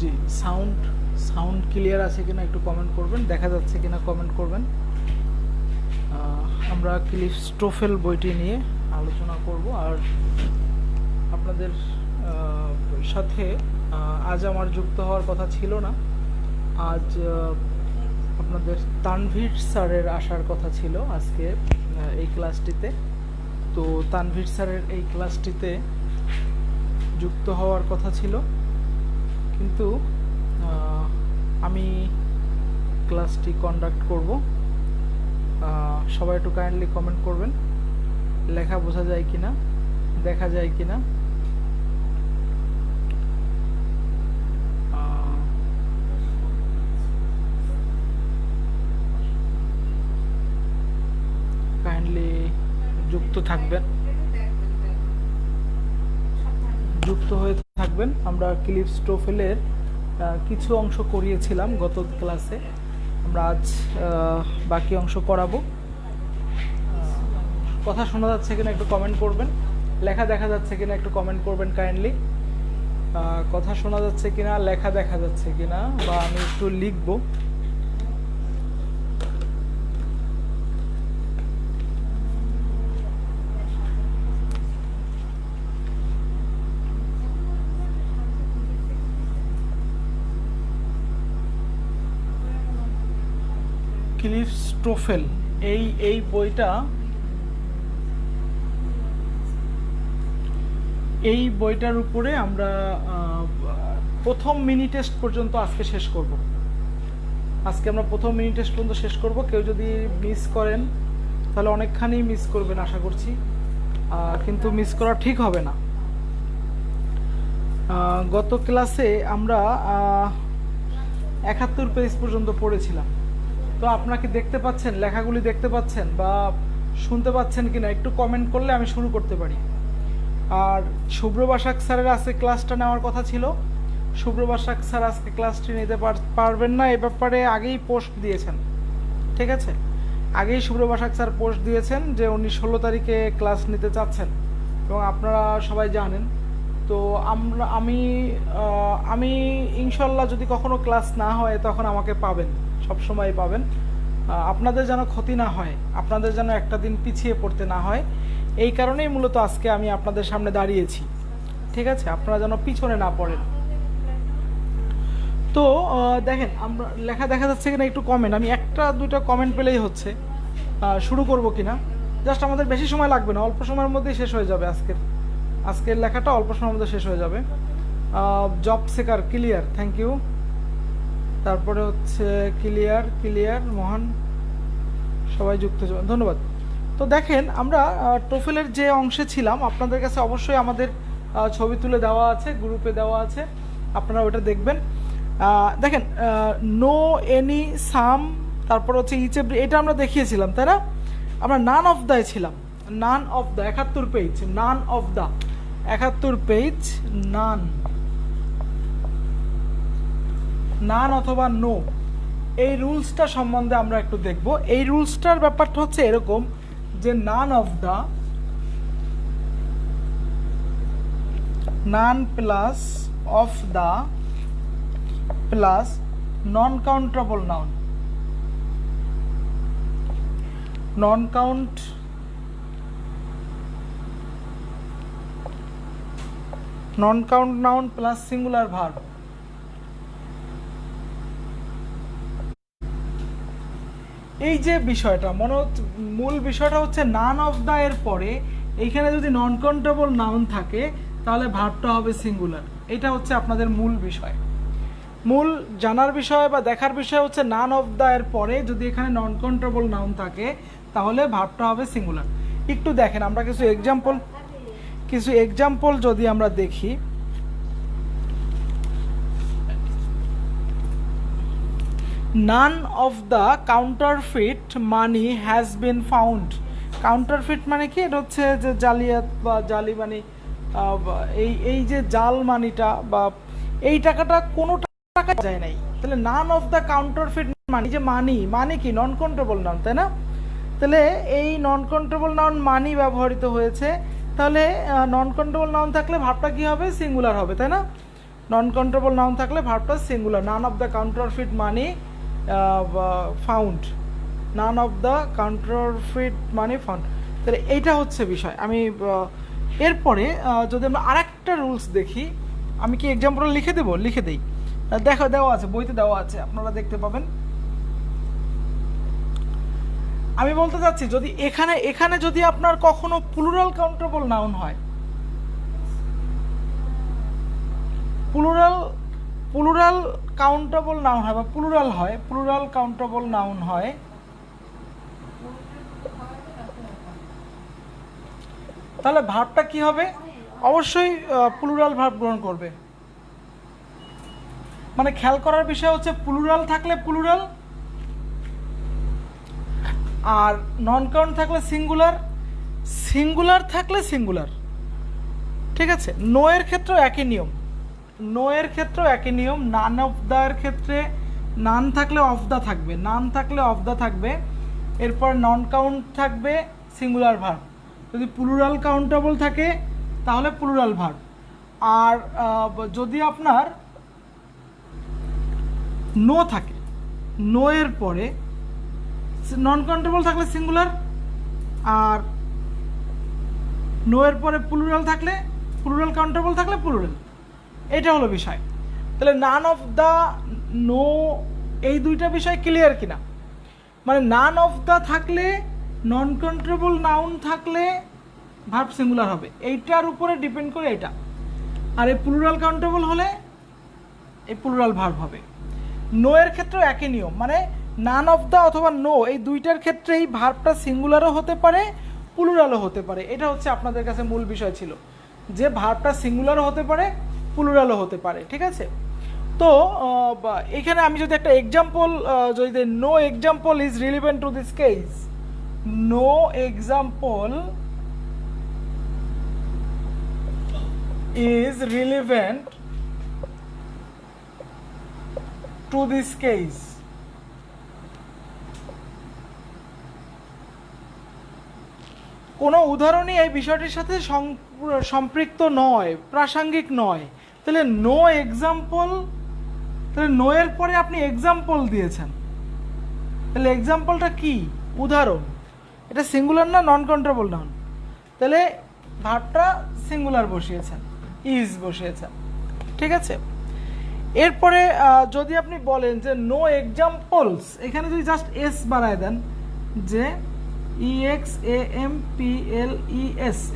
জি, sound sound clear আছে কিনা একটু কমেন্ট করবেন, দেখা যাচ্ছে কিনা কমেন্ট করবেন। আমরা ক্লিফটোফেল বইটি নিয়ে আলোচনা করব, আর আপনাদের সাথে আজ আমার যুক্ত হওয়ার কথা ছিল না। আজ আপনাদের তানভীর স্যারের আসার কথা ছিল আজকে এই ক্লাসটিতে। তো তানভীর স্যারের এই ক্লাসটিতে যুক্ত হওয়ার কথা ছিল, কিন্তু আমি ক্লাসটি কন্ডাক্ট করব। সবাই একটু কাইন্ডলি কমেন্ট করবেন, লেখা বোঝা যায় কিনা, দেখা যায় কিনা। কাইন্ডলি যুক্ত থাকবেন, যুক্ত হয়ে থাকবেন। আমরা ক্লিফটোফেলের কিছু অংশ করিয়েছিলাম গত ক্লাসে, আমরা আজ বাকি অংশ করাবো। কথা শোনা যাচ্ছে কিনা একটু কমেন্ট করবেন, লেখা দেখা যাচ্ছে কিনা একটু কমেন্ট করবেন কাইন্ডলি। কথা শোনা যাচ্ছে কিনা, লেখা দেখা যাচ্ছে কিনা, বা আমি একটু লিখবো। ক্লিফটোফেল এই বইটা, এই বইটার উপরে আমরা প্রথম মিনি টেস্ট পর্যন্ত আজকে শেষ করব। আজকে আমরা প্রথম মিনি টেস্ট পর্যন্ত শেষ করব। কেউ যদি মিস করেন তাহলে অনেকখানি মিস করবেন আশা করছি, কিন্তু মিস করা ঠিক হবে না। গত ক্লাসে আমরা 71 পেজ পর্যন্ত পড়েছিলাম। তো আপনাকে দেখতে পাচ্ছেন, লেখাগুলি দেখতে পাচ্ছেন বা শুনতে পাচ্ছেন কিনা একটু কমেন্ট করলে আমি শুরু করতে পারি। আর শুভ্র বাসাক স্যারের আজকে ক্লাসটা নেওয়ার কথা ছিল, শুভ্র বাসাক স্যার আজকে ক্লাসটি নিতে পারবেন না, এ ব্যাপারে আগেই পোস্ট দিয়েছেন। ঠিক আছে, আগেই শুভ্র বাসাক স্যার পোস্ট দিয়েছেন যে উনি 16 তারিখে ক্লাস নিতে চাচ্ছেন, এবং আপনারা সবাই জানেন। তো আমি ইনশাল্লাহ যদি কখনো ক্লাস না হয় তখন আমাকে পাবেন, সবসময় পাবেন। আপনাদের যেন ক্ষতি না হয়, আপনাদের যেন একটা দিন পিছিয়ে পড়তে না হয়, এই কারণেই মূলত আজকে আমি আপনাদের সামনে দাঁড়িয়েছি। ঠিক আছে, আপনারা যেন পিছনে না পড়েন। তো দেখেন, আমরা লেখা দেখা যাচ্ছে কিনা একটু কমেন্ট, আমি একটা দুইটা কমেন্ট পেলেই হচ্ছে। শুরু করব কিনা, জাস্ট আমাদের বেশি সময় লাগবে না, অল্প সময়ের মধ্যেই শেষ হয়ে যাবে। আজকের লেখাটা অল্প সময়ের মধ্যে শেষ হয়ে যাবে। Job seeker clear, thank you. তারপরে হচ্ছে ক্লিয়ার মহান, সবাই যুক্ত, ধন্যবাদ। তো দেখেন, আমরা টোফেলের যে অংশে ছিলাম, আপনাদের কাছে অবশ্যই আমাদের ছবি তুলে দেওয়া আছে, গ্রুপে দেওয়া আছে, আপনারা ওটা দেখবেন। দেখেন, নো, এনি, সাম, তারপর হচ্ছে ইচ এভরি, এটা আমরা দেখিয়েছিলাম, তাই না? আমরা নান অফ দ্য ছিলাম, none of the 71 page, none of the 71 page, none অথবা নো, এই রুলসটা সম্বন্ধে আমরা একটু দেখব। এই রুলসটার ব্যাপারটা হচ্ছে এরকম যে none of the, none plus of the plus non countable noun, non count noun plus singular verb. এই যে বিষয়টা মনে হচ্ছে, মূল বিষয়টা হচ্ছে নান অফ দ্য এর পরে এইখানে যদি নন কাউন্টেবল নাউন থাকে তাহলে ভার্বটা হবে সিঙ্গুলার। এটা হচ্ছে আপনাদের মূল বিষয়, মূল জানার বিষয় বা দেখার বিষয় হচ্ছে নান অফ দ্য এর পরে যদি এখানে নন কাউন্টেবল নাউন থাকে তাহলে ভার্বটা হবে সিঙ্গুলার। একটু দেখেন, আমরা কিছু এক্সাম্পল যদি আমরা দেখি, নান of the counterfeit money has been found. Counterfeit মানে কি? এটা হচ্ছে যে জালিয়াত বা জালি মানি, এই যে জাল মানিটা বা এই টাকাটা কোনো টাকা যায় নাই, তাহলে নান অফ দ্য কাউন্টারফিট মানি, যে মানি কি? নন কাউন্টেবল নাউন, তাই না? তাহলে এই নন কাউন্টেবল নাউন মানি ব্যবহৃত হয়েছে, তাহলে নন কাউন্টেবল নাউন থাকলে ভাবটা কি হবে? সিঙ্গুলার হবে, তাই না? নন কাউন্টেবল নাউন থাকলে ভার্বটা singular. None of the counterfeit money found, none of the counterfeit money found. তাহলে এইটা হচ্ছে বিষয়। আমি এরপরে যদি আমরা আরেকটা রুলস দেখি, আমি কি এক্সাম্পল লিখে দেবো? লিখে দেই, দেখো দেওয়া আছে, বইতে দেওয়া আছে, আপনারা দেখতে পাবেন। আমি বলতে চাচ্ছি যদি এখানে যদি আপনার কখনো প্লুরাল কাউন্টেবল নাউন হয়, প্লুরাল কাউন্টেবল নাউন হয় বা প্লুরাল কাউন্টেবল নাউন হয়, তাহলে ভার্বটা কি হবে? অবশ্যই প্লুরাল ভার্ব গ্রহণ করবে। মানে খেয়াল করার বিষয় হচ্ছে প্লুরাল থাকলে প্লুরাল, আর নন কাউন্ট থাকলে সিঙ্গুলার, সিঙ্গুলার থাকলে সিঙ্গুলার। ঠিক আছে? নো এর ক্ষেত্রেও একই নিয়ম, নো এর ক্ষেত্রেও একই নিয়ম। নান অফ দ্য এর ক্ষেত্রে নান থাকলে অফ দ্য থাকবে, নান থাকলে অফ দ্য থাকবে। এরপর নন কাউন্ট থাকবে সিঙ্গুলার ভার্ব। যদি প্লুরাল কাউন্টেবল থাকে তাহলে প্লুরাল ভার্ব। আর যদি আপনার নো থাকে, নো এর পরে নন কাউন্টেবল থাকলে সিঙ্গুলার, আর নো এর পরে প্লুরাল থাকলে, প্লুরাল কাউন্টেবল থাকলে প্লুরাল। এটা হলো বিষয়। তাহলে নান অফ দ্য, নো, এই দুইটা বিষয় ক্লিয়ার কিনা? মানে নান অফ দ্য থাকলে, নন কাউন্টেবল নাউন থাকলে ভার্ব সিঙ্গুলার হবে, এইটার উপরে ডিপেন্ড করে এটা। আর এই প্লুরাল কাউন্টেবল হলে এই প্লুরাল ভার্ব হবে। নো এর ক্ষেত্রেও একই নিয়ম, মানে নান অফ দ্য অথবা নো এই দুইটার ক্ষেত্রেই ভার্বটা সিঙ্গুলারও হতে পারে প্লুরালও হতে পারে। এটা হচ্ছে আপনাদের কাছে মূল বিষয় ছিল, যে ভার্বটা সিঙ্গুলারও হতে পারে প্লুরালও হতে পারে। ঠিক আছে? তো এখানে আমি যদি একটা এক্সাম্পল, যদি no example is relevant to this case, no example is relevant to this case, কোনো উদাহরণই এই বিষয়টির সাথে সম্পৃক্ত নয়, প্রাসঙ্গিক নয়। তাহলে নো এক্সাম্পল, তাহলে নো এর পরে আপনি এক্সাম্পল দিয়েছেন, তাহলে এক্সাম্পলটা কি? উদাহরণ। এটা সিঙ্গুলার না নন কাউন্টেবল নাউন, তাহলে ভার্বটা সিঙ্গুলার বসিয়েছেন, ইজ বসিয়েছেন। ঠিক আছে? এরপরে যদি আপনি বলেন যে নো এক্সাম্পলস, এখানে যদি জাস্ট এস বাড়ায় দেন, যে EXAMPLES,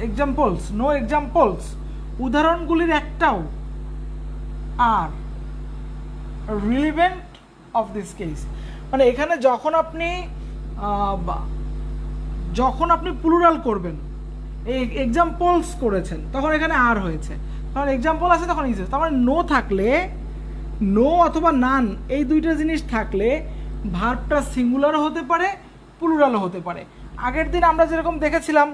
এক্সাম্পলস, নো এক্সাম্পলস, উদাহরণগুলির একটাও আর রিলেভেন্ট অফ দিস কেস। মানে এখানে যখন আপনি প্লুরাল করবেন, এই এক্সাম্পলস করেছেন, তখন এখানে আর হয়েছে, তখন এক্সাম্পল আছে, তখন ইজ। তার মানে নো থাকলে, নো অথবা নান এই দুইটা জিনিস থাকলে ভার্বটা সিঙ্গুলারও হতে পারে প্লুরালও হতে পারে। আগের দিন আমরা যেরকম দেখেছিলাম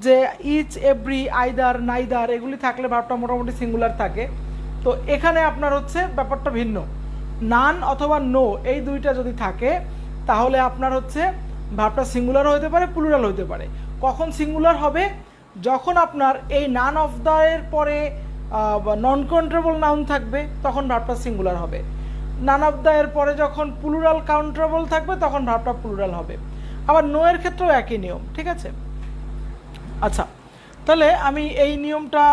যে ইচ, এভরি, আইদার, নাইদার এগুলি থাকলে ভার্বটা মোটামুটি সিঙ্গুলার থাকে। তো এখানে আপনার হচ্ছে ব্যাপারটা ভিন্ন। নান অথবা নো এই দুইটা যদি থাকে তাহলে আপনার হচ্ছে ভার্বটা সিঙ্গুলারও হতে পারে প্লুরাল হতে পারে। কখন সিঙ্গুলার হবে? যখন আপনার এই নান অফ দ্য এর পরে নন কাউন্টেবল নাউন থাকবে তখন ভার্বটা সিঙ্গুলার হবে। নান অফ দ্য এর পরে যখন প্লুরাল কাউন্টেবল থাকবে তখন ভার্বটা প্লুরাল হবে। আবার নো এর ক্ষেত্রেও একই নিয়ম। ঠিক আছে? আচ্ছা, তাহলে আমি এই নিয়মটা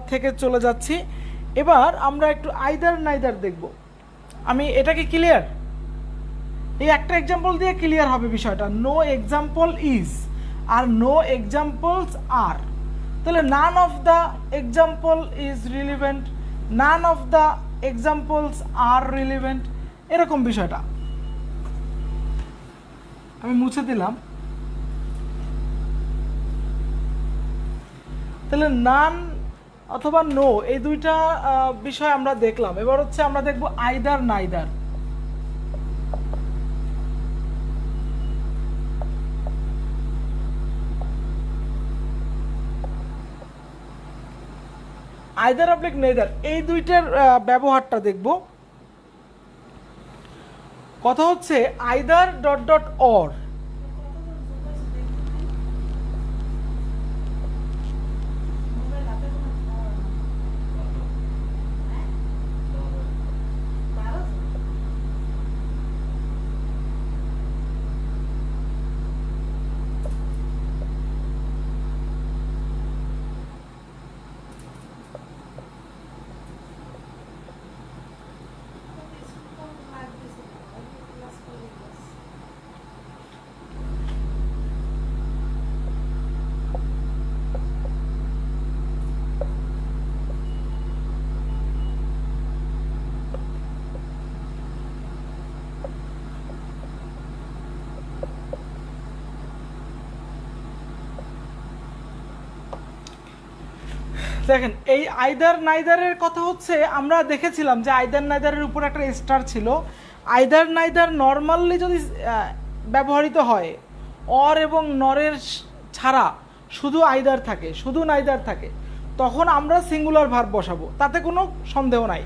থেকে চলে যাচ্ছি। এবার আমরা একটু আইদার নাইদার দেখব। আমি এটা কি ক্লিয়ার? এই একটা এক্সাম্পল দিয়ে ক্লিয়ার হবে বিষয়টা। নো এক্সাম্পল ইজ আর নো এক্সাম্পলস আর। তাহলে none of the example is relevant, none of the examples are relevant, এরকম বিষয়টা। আমি মুছে দিলাম। তাহলে নান অথবা নো এই দুইটা বিষয় আমরা দেখলাম। এবার হচ্ছে আমরা দেখব either neither. Either oblique neither এই দুইটার ব্যবহারটা দেখব। কথা হচ্ছে আইদার ডট ডট অর, দেখেন এই আইদার নাইদারের কথা হচ্ছে, আমরা দেখেছিলাম যে আইদার নাইদারের উপর একটা স্টার ছিল। আইদার নাইদার নর্মালি যদি ব্যবহৃত হয়, অর এবং নরের ছাড়া শুধু আইদার থাকে, শুধু নাইদার থাকে, তখন আমরা সিঙ্গুলার ভার্ব বসাবো, তাতে কোনো সন্দেহ নাই।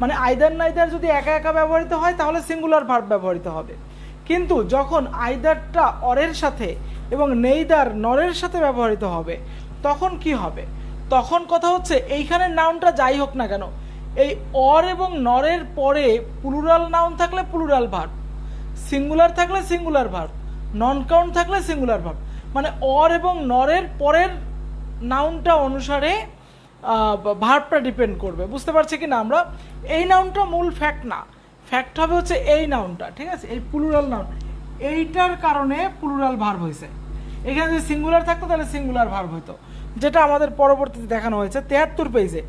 মানে আইদার নাইদার যদি একা একা ব্যবহৃত হয় তাহলে সিঙ্গুলার ভার্ব ব্যবহৃত হবে। কিন্তু যখন আইদারটা অরের সাথে এবং নেইদার নরের সাথে ব্যবহৃত হবে, তখন কি হবে? তখন কথা হচ্ছে এইখানে নাউনটা যাই হোক না কেন, এই অর এবং নরের পরে প্লুরাল নাউন থাকলে প্লুরাল ভার্ব, সিঙ্গুলার থাকলে সিঙ্গুলার ভার্ব, নন কাউন্ট থাকলে সিঙ্গুলার ভার্ব। মানে অর এবং নরের পরের নাউনটা অনুসারে ভার্বটা ডিপেন্ড করবে। বুঝতে পারছি কি না আমরা? এই নাউনটা মূল ফ্যাক্ট না, ফ্যাক্ট হবে হচ্ছে এই নাউনটা, ঠিক আছে? এই প্লুরাল নাউন, এইটার কারণে প্লুরাল ভার্ব হয়েছে। এখানে যদি সিঙ্গুলার থাকতো তাহলে সিঙ্গুলার ভার্ব হতো, যেটা আমাদের পরবর্তীতে দেখানো হয়েছে 73 পেজে।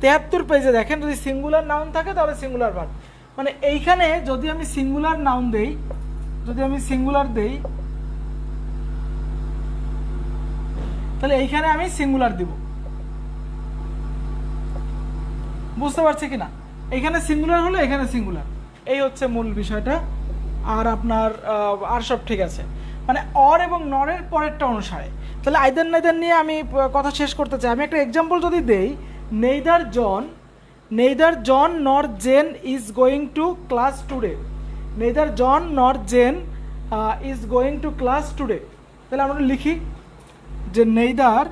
73 পেজে দেখেন, যদি সিঙ্গুলার নাউন থাকে তাহলে সিঙ্গুলার ভার্ব। মানে এইখানে যদি আমি সিঙ্গুলার নাউন দেই, যদি আমি সিঙ্গুলার দেই, তাহলে এইখানে আমি সিঙ্গুলার দিব। বুঝতে পারছি কিনা? এখানে সিঙ্গুলার হলো, এখানে সিঙ্গুলার, এই হচ্ছে মূল বিষয়টা। আর আপনার আর সব ঠিক আছে, মানে অর এবং নরের পরেরটা অনুসারে। তাহলে আইদার নাইদার নিয়ে আমি কথা শেষ করতে চাই। আমি একটা এক্সাম্পল যদি দেই, neither John nor Jane is going to class today. Neither John nor Jane is going to class today. তাহলে আমরা লিখি যে neither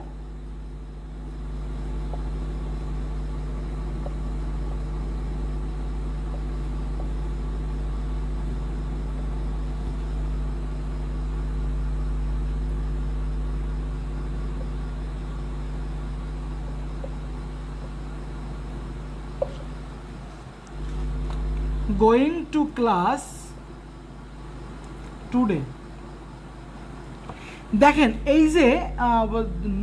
going to class today. দেখেন এই যে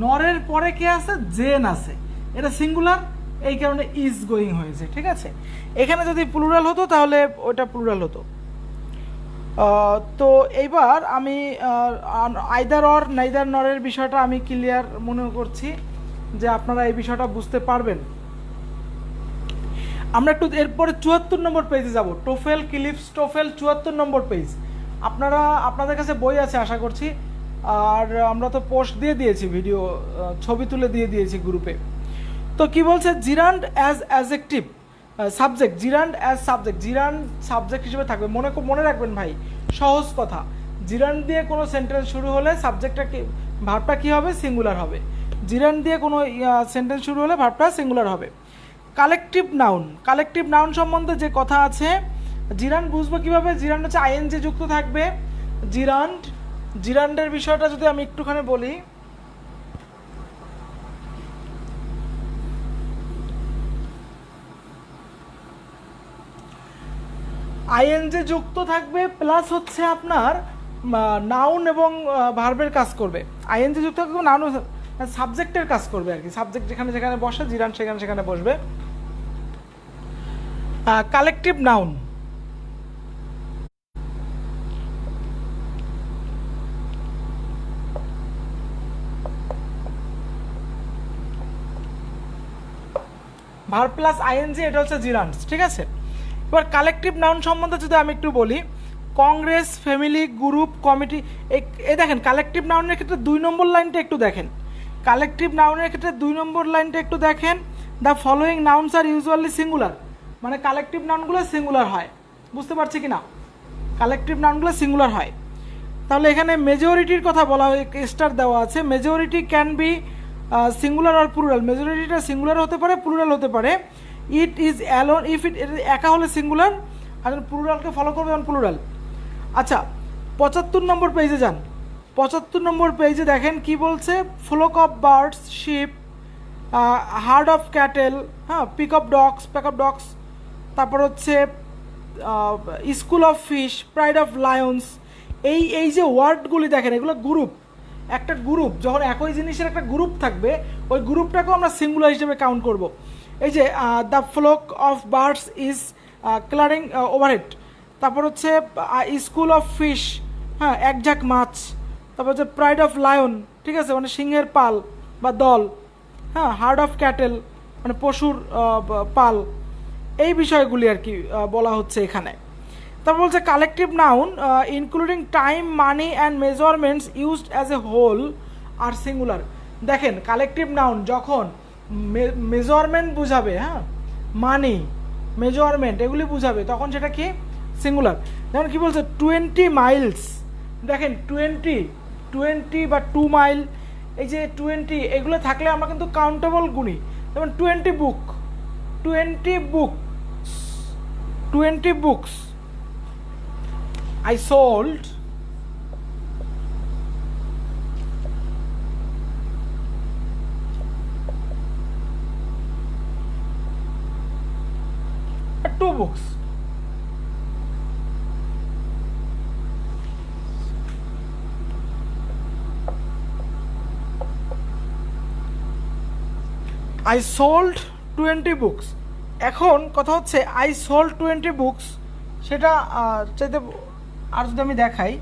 নরের পরে কে আছে? জেন আছে, এটা সিঙ্গুলার, এই কারণে ইজ গোয়িং হয়েছে, ঠিক আছে? এখানে যদি প্লুরাল হতো তাহলে ওটা প্লুরাল হতো। তো এইবার আমি আইদার অর নাইদার নরের বিষয়টা আমি ক্লিয়ার মনে করছি যে আপনারা এই বিষয়টা বুঝতে পারবেন। আমরা একটু এরপরে 74 নম্বর পেজে যাব। টোফেল, ক্লিপস, টোফেল 74 নম্বর পেজ। আপনাদের কাছে বই আছে আশা করছি, আর আমরা তো পোস্ট দিয়ে দিয়েছি, ভিডিও ছবি তুলে দিয়ে দিয়েছি গ্রুপে। তো কি বলছে? জিরান্ড as adjective subject, জিরান্ড as subject, জিরান্ড subject হিসেবে থাকবে। মনে রাখবেন ভাই, সহজ কথা, জিরান্ড দিয়ে কোনো সেন্টেন্স শুরু হলে সাবজেক্টটা কি, ভার্বটা কি হবে? সিঙ্গুলার হবে। জিরান্ড দিয়ে কোনো সেন্টেন্স শুরু হলে ভার্বটা সিঙ্গুলার হবে। কালেকটিভ নাউন সম্বন্ধে যে কথা আছে, জিরান্ড বুঝবো কিভাবে? জিরান্ড হচ্ছে আইএনজি যুক্ত থাকবে। জিরান্ডের বিষয়টা যদি আমি একটুখানি বলি, আইএনজি যুক্ত থাকবে, প্লাস হচ্ছে আপনার নাউন এবং ভার্বের কাজ করবে। আইএনজি যুক্ত থাকবে, নাউন সাবজেক্টের কাজ করবে আর কি। সাবজেক্ট যেখানে যেখানে বসে, জিরান্ড সেখানে সেখানে বসবে। Collective noun, verb plus ING, এটা হচ্ছে জিরান্ডস, ঠিক আছে? এবার কালেকটিভ নাউন সম্বন্ধে যদি আমি একটু বলি, কংগ্রেস, ফ্যামিলি, গ্রুপ, কমিটি। এই দেখেন কালেকটিভ নাউনের ক্ষেত্রে 2 নম্বর লাইনটা একটু দেখেন। কালেকটিভ নাউনের ক্ষেত্রে 2 নম্বর লাইনটা একটু দেখেন। The following nouns are usually singular. মানে কালেকটিভ নাউনগুলো সিঙ্গুলার হয়। বুঝতে পারছি কি না? কালেকটিভ নাউনগুলো সিঙ্গুলার হয়। তাহলে এখানে মেজরিটির কথা বলা হয়, স্টার দেওয়া আছে। মেজরিটি ক্যান বি সিঙ্গুলার আর প্লুরাল। মেজরিটিটা সিঙ্গুলার হতে পারে, প্লুরাল হতে পারে। It is alone, if it একা হলে সিঙ্গুলার, আর প্লুরালকে ফলো করবে অন প্লুরাল। আচ্ছা, 75 নম্বর পেজে যান। 75 নম্বর পেজে দেখেন কি বলছে? Flock of birds, sheep, herd of cattle, হ্যাঁ, পিক অফ ডগস, তারপর হচ্ছে school of fish, pride of lions. এই যে ওয়ার্ডগুলি দেখেন, এগুলো গ্রুপ। একটা গ্রুপ যখন একই জিনিসের একটা গ্রুপ থাকবে, ওই গ্রুপটাকেও আমরা সিঙ্গুলার হিসেবে কাউন্ট করব। এই যে the flock of birds is clearing overhead, তারপর হচ্ছে স্কুল অফ ফিশ, হ্যাঁ, এক ঝাঁক মাছ, তারপর হচ্ছে প্রাইড অফ লায়ন, ঠিক আছে, মানে সিংহের পাল বা দল, হ্যাঁ, হার্ড অফ ক্যাটেল মানে পশুর পাল, এই বিষয়গুলি আর কি বলা হচ্ছে এখানে। তারপর বলছে collective noun including time, money and measurements used as a whole are singular. দেখেন কালেকটিভ নাউন যখন মেজারমেন্ট বুঝাবে, হ্যাঁ, মানি, মেজারমেন্ট এগুলি বুঝাবে, তখন সেটা কি সিঙ্গুলার। যেমন কি বলছে 20 মাইলস, দেখেন 20 বা 2 মাইল, এই যে 20 এগুলো থাকলে আমরা কিন্তু কাউন্টেবল গুণি। যেমন 20 books I sold 2 books. I sold 20 books. এখন কথা হচ্ছে I sold 20 books, সেটা চাইতে আর যদি আমি দেখাই,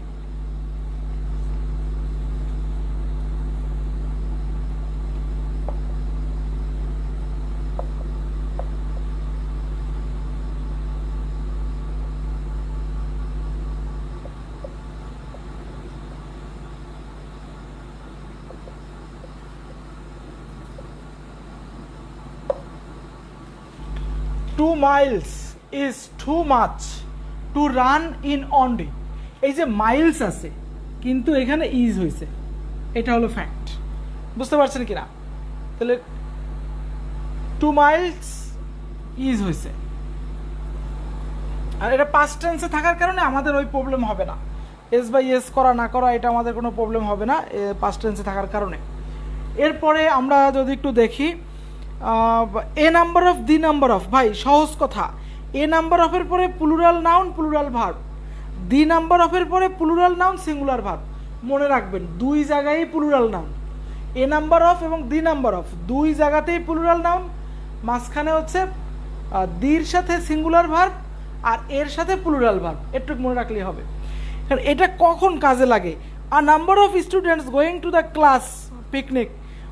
two miles is too much to run in only. এই যে মাইলস আছে কিন্তু এখানে ইজ হয়েছে, এটা হলো ফ্যাক্ট। বুঝতে পারছেন কিনা? তাহলে 2 মাইলস ইজ হয়েছে, আর এটা পাস্ট টেন্সে থাকার কারণে আমাদের ওই প্রবলেম হবে না, এস বাই এস করা না করা এটা আমাদের কোনো প্রবলেম হবে না পাস্ট টেন্সে থাকার কারণে। এরপরে আমরা যদি একটু দেখি a number of, the number of, ভাই সহজ কথা, এ নাম্বার অফের পরে plural noun plural verb, the number অফের পরে প্লুরাল নাউন সিঙ্গুলার ভার্ব। মনে রাখবেন দুই জায়গায় plural noun, A number of এবং দি নাম্বার অফ দুই জায়গাতেই প্লুরাল নাউন, মাঝখানে হচ্ছে দির সাথে সিঙ্গুলার ভার্ব আর এর সাথে প্লুরাল ভার্ব, একটু মনে রাখলেই হবে। কারণ এটা কখন কাজে লাগে, আ number of students going to the class picnic,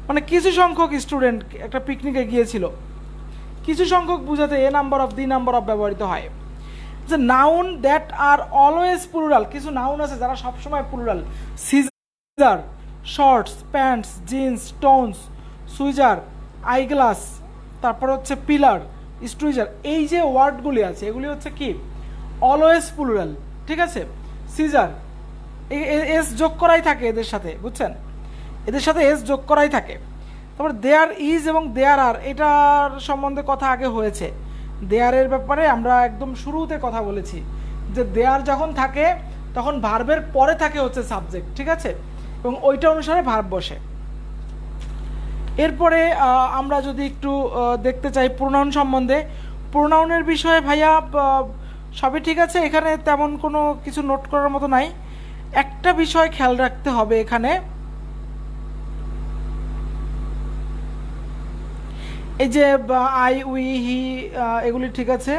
মানে কিছু সংখ্যক স্টুডেন্ট একটা পিকনিকে গিয়েছিল, কিছু সংখ্যক বুঝাতে a number of, the number of ব্যবহৃত হয়। যে noun that are always plural, কিছু নাউন আছে যারা সবসময় plural, scissors, shorts, pants, jeans, tongs, tweezers, eyeglass, তারপর হচ্ছে পিলার, স্ট্রুইজার, এই যে ওয়ার্ডগুলি আছে এগুলি হচ্ছে কি অলওয়েজ প্লুরাল, ঠিক আছে। সিজার এস যোগ করাই থাকে এদের সাথে, বুঝছেন, এদের সাথে এস যোগ করাই থাকে। তারপর দেয়ার ইজ এবং দেয়ার আর, এটার সম্বন্ধে কথা আগে হয়েছে, দেয়ারের ব্যাপারে আমরা একদম শুরুতে কথা বলেছি যে দেয়ার যখন থাকে তখন ভার্বের পরে থাকে হচ্ছে সাবজেক্ট, ঠিক আছে, এবং ওইটা অনুসারে ভার্ব বসে। এরপরে আমরা যদি একটু দেখতে চাই প্রোনাউন সম্বন্ধে, প্রোনাউনের বিষয়ে ভাইয়া সবই ঠিক আছে, এখানে তেমন কোনো কিছু নোট করার মতো নাই। একটা বিষয় খেয়াল রাখতে হবে, এখানে এই যে আই, উই, হি এগুলি ঠিক আছে।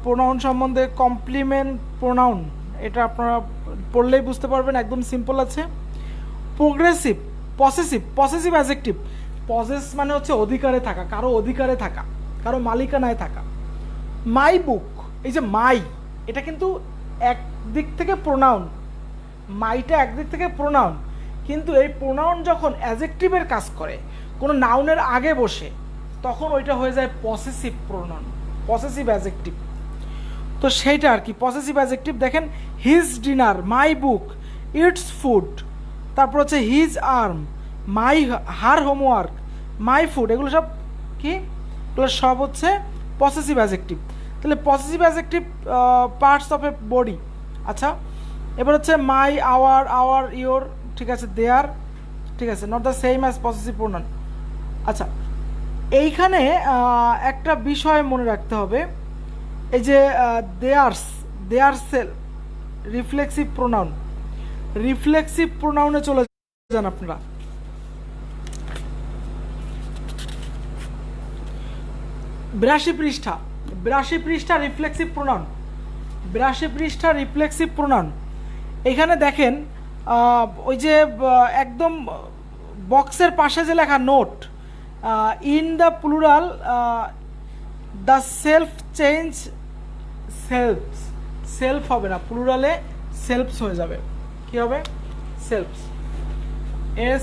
প্রোনাউন সম্বন্ধে কমপ্লিমেন্ট প্রোনাউন, এটা আপনারা পড়লেই বুঝতে পারবেন, একদম সিম্পল আছে। Progressive, possessive, possessive adjective, possess মানে হচ্ছে অধিকারে থাকা, কারো অধিকারে থাকা, কারো মালিকানায় থাকা। মাই বুক, এই যে মাই, এটা কিন্তু একদিক থেকে প্রোনাউন, মাইটা একদিক থেকে প্রোনাউন, কিন্তু এই প্রোনাউন যখন অ্যাডজেক্টিভের কাজ করে কোনো নাউনের আগে বসে তখন ওইটা হয়ে যায় পসেসিভ প্রোনাউন, পসেসিভ অ্যাডজেক্টিভ। তো সেইটা আর কি পসেসিভ অ্যাডজেক্টিভ। দেখেন his dinner, my book, it's food, তারপর হচ্ছে his arm, my, her homework, my food, এগুলো সব কি, এগুলো সব হচ্ছে পসেসিভ অ্যাডজেক্টিভ। তাহলে possessive adjective parts of A body. আচ্ছা, এবার হচ্ছে মাই, আওয়ার, আওয়ার, ইয়োর, ঠিক আছে, দেয়ার, ঠিক আছে, not the same as possessive pronoun. আচ্ছা, এইখানে একটা বিষয় মনে রাখতে হবে, এই যে দেয়ার্স, দেয়ার সেল, রিফ্লেক্সিভ প্রোনাউন, রিফ্লেক্সিভ প্রোনাউনে চলে যান আপনারা। 82 পৃষ্ঠা, 82 পৃষ্ঠা রিফ্লেক্সিভ প্রোনাউন, 82 পৃষ্ঠা রিফ্লেক্সিভ প্রোনাউন। এখানে দেখেন ওই যে একদম বক্সের পাশে যে লেখা note, in the plural the self change selves, self হবে না, প্লুরালে সেলফস হয়ে যাবে। কি হবে? সেলফস,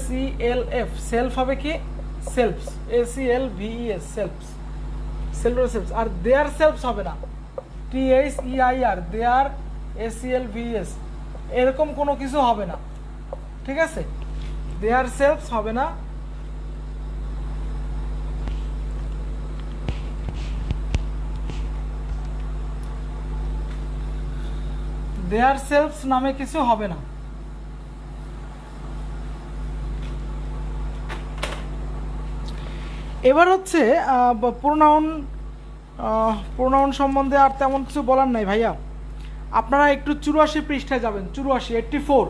SELF, সেলফ হবে কি? Selfs, SELVES, selfs, self selfs. আর দেয়ার সেলফস হবে না, THEIR, দেয়ার, SELVES, এরকম কোনো কিছু হবে না, ঠিক আছে? দেয়ার সেলফস হবে না। দেয়ার সেলফস নামে কিছু হবে না। এবার হচ্ছে প্রোনাউন সম্বন্ধে আর তেমন কিছু বলার নাই ভাইয়া। আপনারা একটু 84 পৃষ্ঠায় যাবেন, 84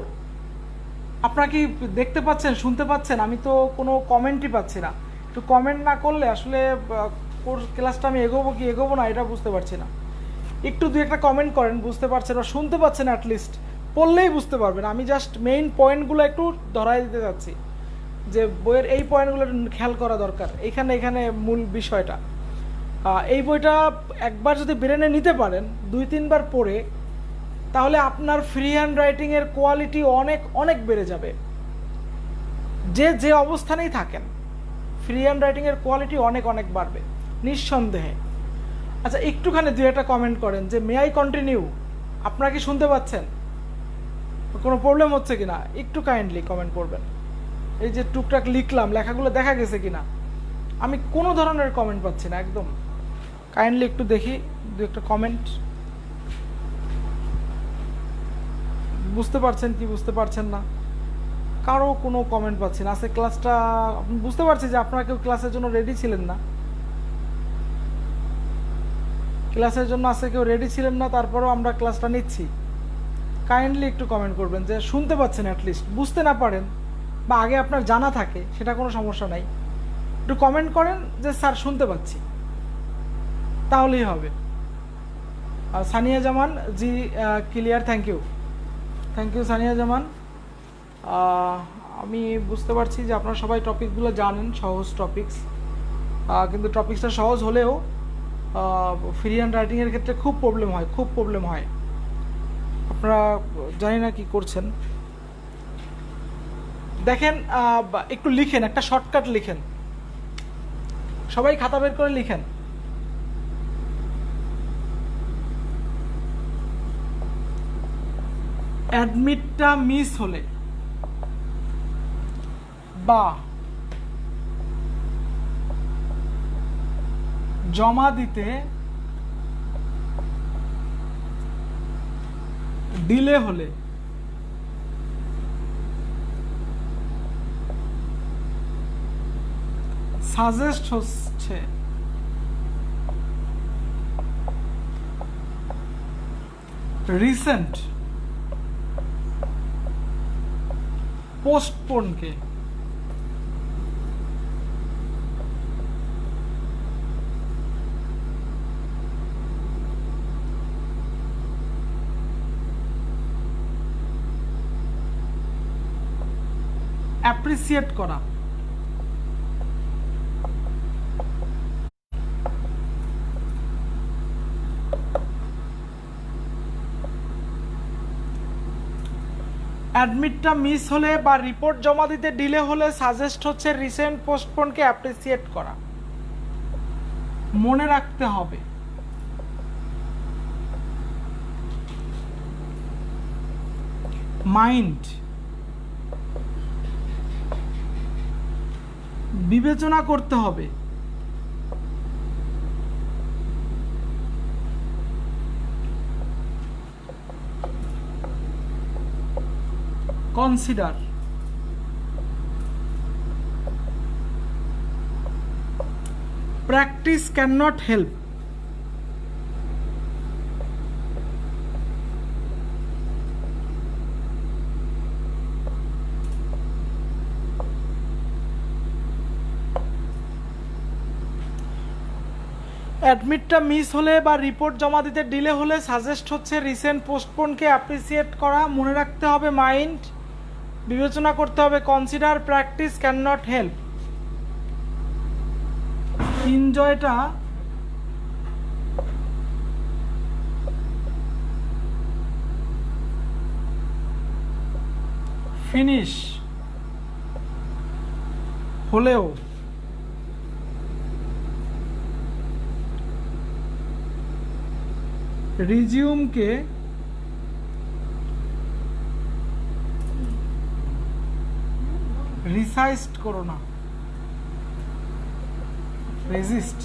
আপনারা কি দেখতে পাচ্ছেন, শুনতে পাচ্ছেন? আমি তো কোনো কমেন্টই পাচ্ছি না। একটু কমেন্ট না করলে আসলে ক্লাসটা আমি এগোবো কি এগোবো না এটা বুঝতে পারছি না। একটু দু একটা কমেন্ট করেন, বুঝতে পারছেন বা শুনতে পাচ্ছেন, অ্যাটলিস্ট পড়লেই বুঝতে পারবেন। আমি জাস্ট মেইন পয়েন্টগুলো একটু ধরাই দিতে যাচ্ছি, যে বইয়ের এই পয়েন্টগুলো খেয়াল করা দরকার। এখানে মূল বিষয়টা, এই বইটা একবার যদি ব্রেনে নিতে পারেন 2-3 বার পড়ে, তাহলে আপনার ফ্রি হ্যান্ড রাইটিংয়ের কোয়ালিটি অনেক অনেক বেড়ে যাবে। যে অবস্থানেই থাকেন, ফ্রি হ্যান্ড রাইটিংয়ের কোয়ালিটি অনেক অনেক বাড়বে নিঃসন্দেহে। আচ্ছা, একটুখানি দু একটা কমেন্ট করেন যে মে আই কন্টিনিউ। আপনারা কি শুনতে পাচ্ছেন? কোনো প্রবলেম হচ্ছে কিনা একটু কাইন্ডলি কমেন্ট করবেন। এই যে টুকটাক লিখলাম, লেখাগুলো দেখা গেছে কিনা, আমি কোনো ধরনের কমেন্ট পাচ্ছি না একদম। কাইন্ডলি একটু দেখি দু একটা কমেন্ট। বুঝতে পারছেন কি বুঝতে পারছেন না? কারো কোনো কমেন্ট পাচ্ছি না। আজকে ক্লাসটা বুঝতে পারছি যে আপনারা কেউ ক্লাসের জন্য রেডি ছিলেন না, ক্লাসের জন্য আজকে কেউ রেডি ছিলেন না, তারপরেও আমরা ক্লাসটা নিচ্ছি। কাইন্ডলি একটু কমেন্ট করবেন যে শুনতে পাচ্ছেন, অ্যাটলিস্ট বুঝতে না পারেন বা আগে আপনার জানা থাকে সেটা কোনো সমস্যা নাই, একটু কমেন্ট করেন যে স্যার শুনতে পাচ্ছি, তাহলেই হবে। আর সানিয়া জামান জি, ক্লিয়ার, থ্যাংক ইউ সানিয়া জামান। আমি বুঝতে পারছি যে আপনারা সবাই টপিকগুলো জানেন, সহজ টপিকস, কিন্তু টপিকসটা সহজ হলেও ফ্রি হ্যান্ড রাইটিংয়ের ক্ষেত্রে খুব প্রবলেম হয়। আপনারা জানি না কি করছেন। দেখেন, একটু লিখেন, একটা শর্টকাট লিখেন, সবাই খাতা বের করে লিখেন। অ্যাডমিটটা মিস হলে বা জমা দিতে ডিলে হলে সাজেস্ট হচ্ছে রিসেন্ট পোস্টপোনকে। অ্যাপ্রিসিয়েট করা, অ্যাডমিটটা মিস হলে বা রিপোর্ট জমা দিতে ডিলে হলে সাজেস্ট হচ্ছে রিসেন্ট পোস্টপোনকে অ্যাপ্রিসিয়েট করা। মনে রাখতে হবে। মাইন্ড, বিবেচনা করতে হবে। Consider, practice can not help, অ্যাডমিটটা মিস হলে বা রিপোর্ট জমা দিতে ডিলে হলে সাজেস্ট হচ্ছে রিসেন্ট পোস্টপোনকে অ্যাপ্রিসিয়েট করা। মনে রাখতে হবে মাইন্ড, বিবেচনা করতে হবে consider, practice can not help. এনজয়টা ফিনিশ হলেও রিজিউমকে রিসাইজড করো না, রেজিস্ট।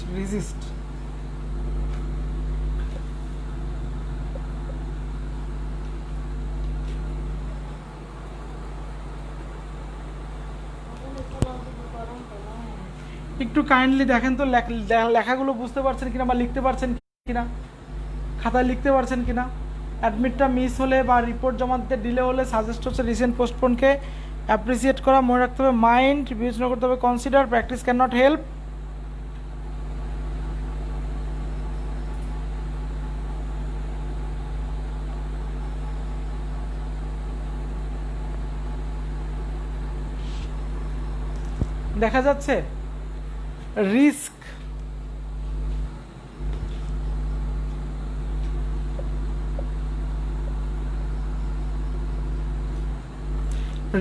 একটু কাইন্ডলি দেখেন তো লেখাগুলো বুঝতে পারছেন কিনা বা লিখতে পারছেন কিনা, খাতায় লিখতে পারছেন কিনা। অ্যাডমিটটা মিস হলে বা রিপোর্ট জমা দিতে ডিলে হলে সাজেস্ট হচ্ছে রিসেন্ট পোস্টপোনকে অ্যাপ্রিসিয়েট করা, মনে রাখতে হবে মাইন্ড, বিবেচনা করতে হবে consider, practice can not help. দেখা যাচ্ছে রিস্ক,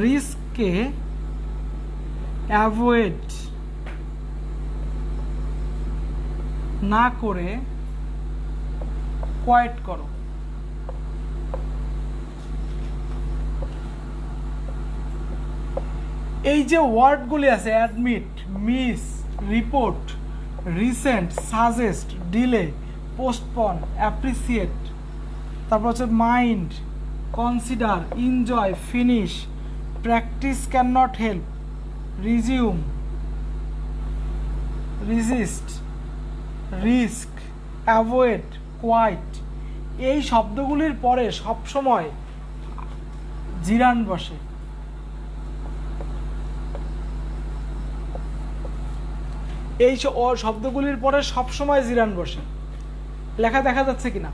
রিস্ককে অ্যাভয়েড না করে কোয়াইট করো। এই যে ওয়ার্ডগুলি আছে admit, miss, report, recent, suggest, delay, postpone, appreciate, তারপর হচ্ছে mind, consider, enjoy, finish, practice can not help, resume, resist, risk, avoid, quite, এই শব্দগুলির পরে সবসময় জিরান বসে। এই শব্দগুলির পরে সবসময় জিরান বসে। লেখা দেখা যাচ্ছে কিনা?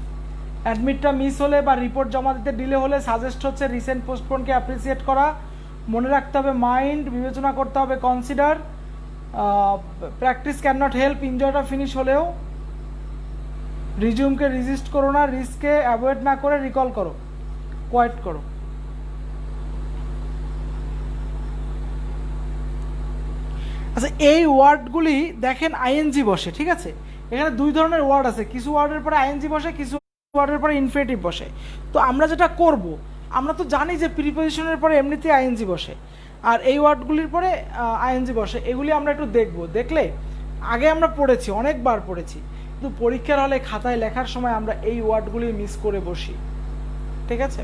অ্যাডমিটটা মিস হলে বা রিপোর্ট জমা দিতে ডিলে হলে সাজেস্ট হচ্ছে রিসেন্ট পোস্টপোনকে অ্যাপ্রিসিয়েট করা, মনে রাখতে হবে মাইন্ড, বিবেচনা করতে হবে consider, practice can not help, এনজয়টা ফিনিশ হলেও, রিজিউমকে রেজিস্ট করো না, রিস্ককে অ্যাভয়েড না করে রিকল করো, কোয়াইট করো। আচ্ছা, এই ওয়ার্ডগুলি দেখেন আইএনজি বসে, ঠিক আছে? এখানে দুই ধরনের ওয়ার্ড আছে, কিছু ওয়ার্ডের পরে আইএনজি বসে, কিছু ওয়ার্ডের পরে ইনফিনিটিভ বসে। তো আমরা যেটা করব, আমরা তো জানি যে প্রিপোজিশনের পরে এমনিতে আইএনজি বসে আর এই ওয়ার্ডগুলির পরে আইএনজি বসে। এগুলি আমরা একটু দেখব, দেখলে আগে আমরা পড়েছি, অনেকবার পড়েছি, কিন্তু পরীক্ষার হলে খাতায় লেখার সময় আমরা এই ওয়ার্ডগুলি মিস করে বসি, ঠিক আছে?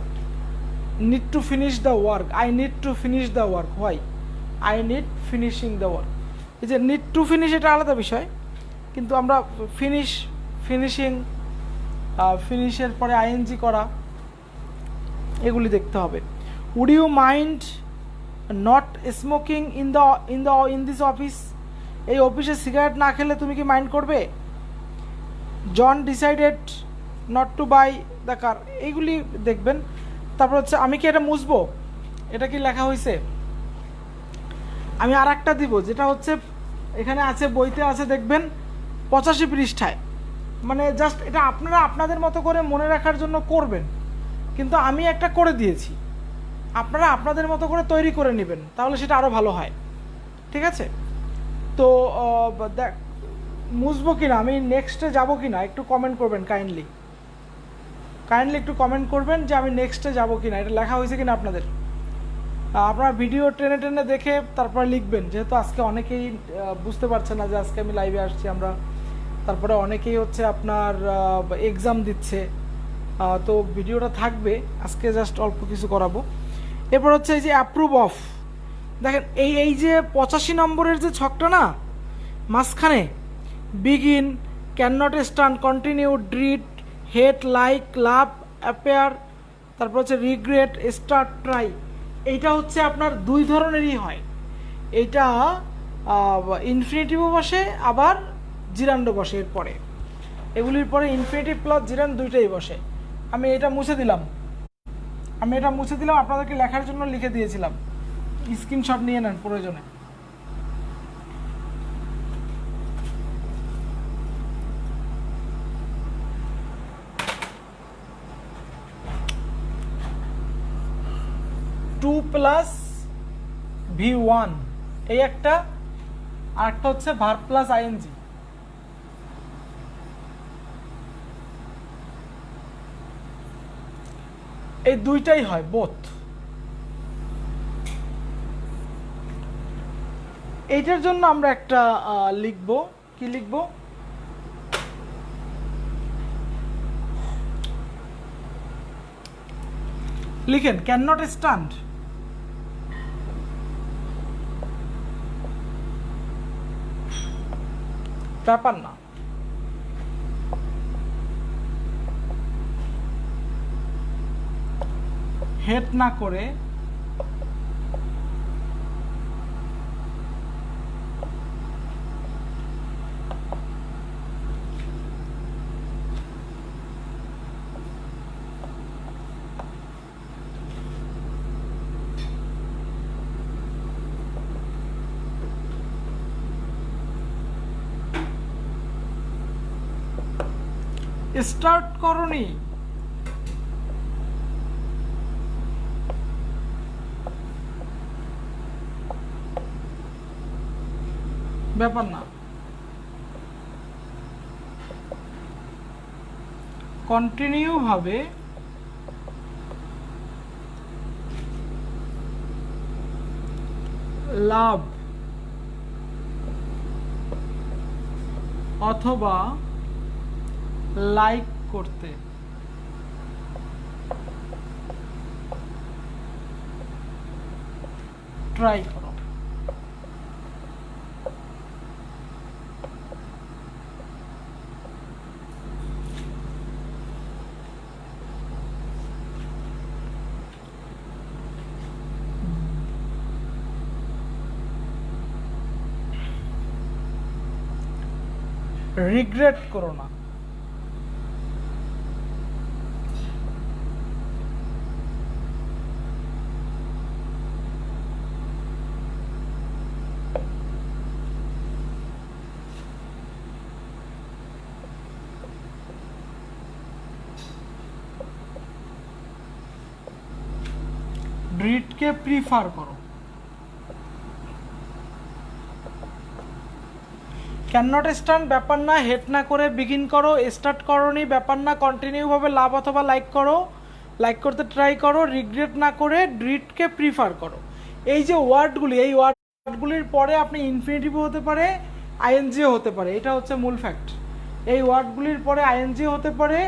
Need to finish the work, I need to finish the work, why I need finishing the work. এই যে নিড টু ফিনিশ এটা আলাদা বিষয়, কিন্তু আমরা ফিনিশিং, ফিনিশের পরে আইএনজি করা, এগুলি দেখতে হবে। Would you mind not smoking in this office, এই অফিসে সিগারেট না খেলে তুমি কি মাইন্ড করবে? John decided not to buy the car, এইগুলি দেখবেন। তারপর হচ্ছে আমি কি এটা মুছবো, এটা কি লেখা হয়েছে? আমি আর একটা দিব, যেটা হচ্ছে এখানে আছে, বইতে আছে, দেখবেন 85 পৃষ্ঠায়। মানে জাস্ট এটা আপনারা আপনাদের মতো করে মনে রাখার জন্য করবেন, কিন্তু আমি একটা করে দিয়েছি, আপনারা আপনাদের মতো করে তৈরি করে নেবেন, তাহলে সেটা আরও ভালো হয়, ঠিক আছে? তো দেখ মুছবো কিনা, আমি নেক্সটে যাবো কিনা, একটু কমেন্ট করবেন কাইন্ডলি একটু কমেন্ট করবেন যে আমি নেক্সটে যাবো কিনা, এটা লেখা হয়েছে কিনা আপনাদের। আপনারা ভিডিও টেনে টেনে দেখে তারপরে লিখবেন, যেহেতু আজকে অনেকেই বুঝতে পারছে না যে আজকে আমি লাইভে আসছি আমরা, তারপরে অনেকেই হচ্ছে আপনার এক্সাম দিচ্ছে, তো ভিডিওটা থাকবে, আজকে জাস্ট অল্প কিছু করাবো। এরপর হচ্ছে এই যে অ্যাপ্রুভ অফ, দেখেন এই যে 85 নম্বরের যে ছকটা না মাঝখানে, begin, can not stand, continue, did, hate, like, love, appear, তারপর হচ্ছে রিগ্রেট, স্টার্ট, ট্রাই, এইটা হচ্ছে আপনার দুই ধরনেরই হয়। এইটা ইনফিনিটিভও বসে আবার জিরান্ডও বসে, এরপরে এগুলির পরে ইনফিনিটিভ প্লাস জিরান্ড দুইটাই বসে। আমি এটা মুছে দিলাম, আপনাদেরকে লেখার জন্য লিখে দিয়েছিলাম। স্ক্রিনশট নিয়ে নেন প্রয়োজনে। টু প্লাস V1 এই একটা, আর একটা হচ্ছে ভার্ব প্লাস আইএনজি। এই দুইটাই হয় বোথ। এইটার জন্য আমরা একটা লিখব, কি লিখব, লিখেন ক্যান নট স্ট্যান্ড। ব্যাপার না, হেড না করে স্টার্ট করনি, ব্যাপার না, কন্টিনিউ ভাবে লাভ অথবা লাইক করতে ট্রাই করো। রিগ্রেট করো না। ড্রিটকে প্রিফার করো। ক্যান নট স্ট্যান্ড ব্যাপার না, হেড না করে বিগিন করো, স্টার্ট করোনি ব্যাপার না, কন্টিনিউ ভাবে লাভ অথবা লাইক করো, লাইক করতে ট্রাই করো, রিগ্রেট না করে ড্রিটকে প্রিফার করো। এই যে ওয়ার্ডগুলি, এই ওয়ার্ডগুলির পরে আপনি ইনফিনিটিভও হতে পারে, আইএনজিও হতে পারে, এটা হচ্ছে মূল ফ্যাক্ট। এই ওয়ার্ডগুলির পরে আইএনজিও হতে পারে,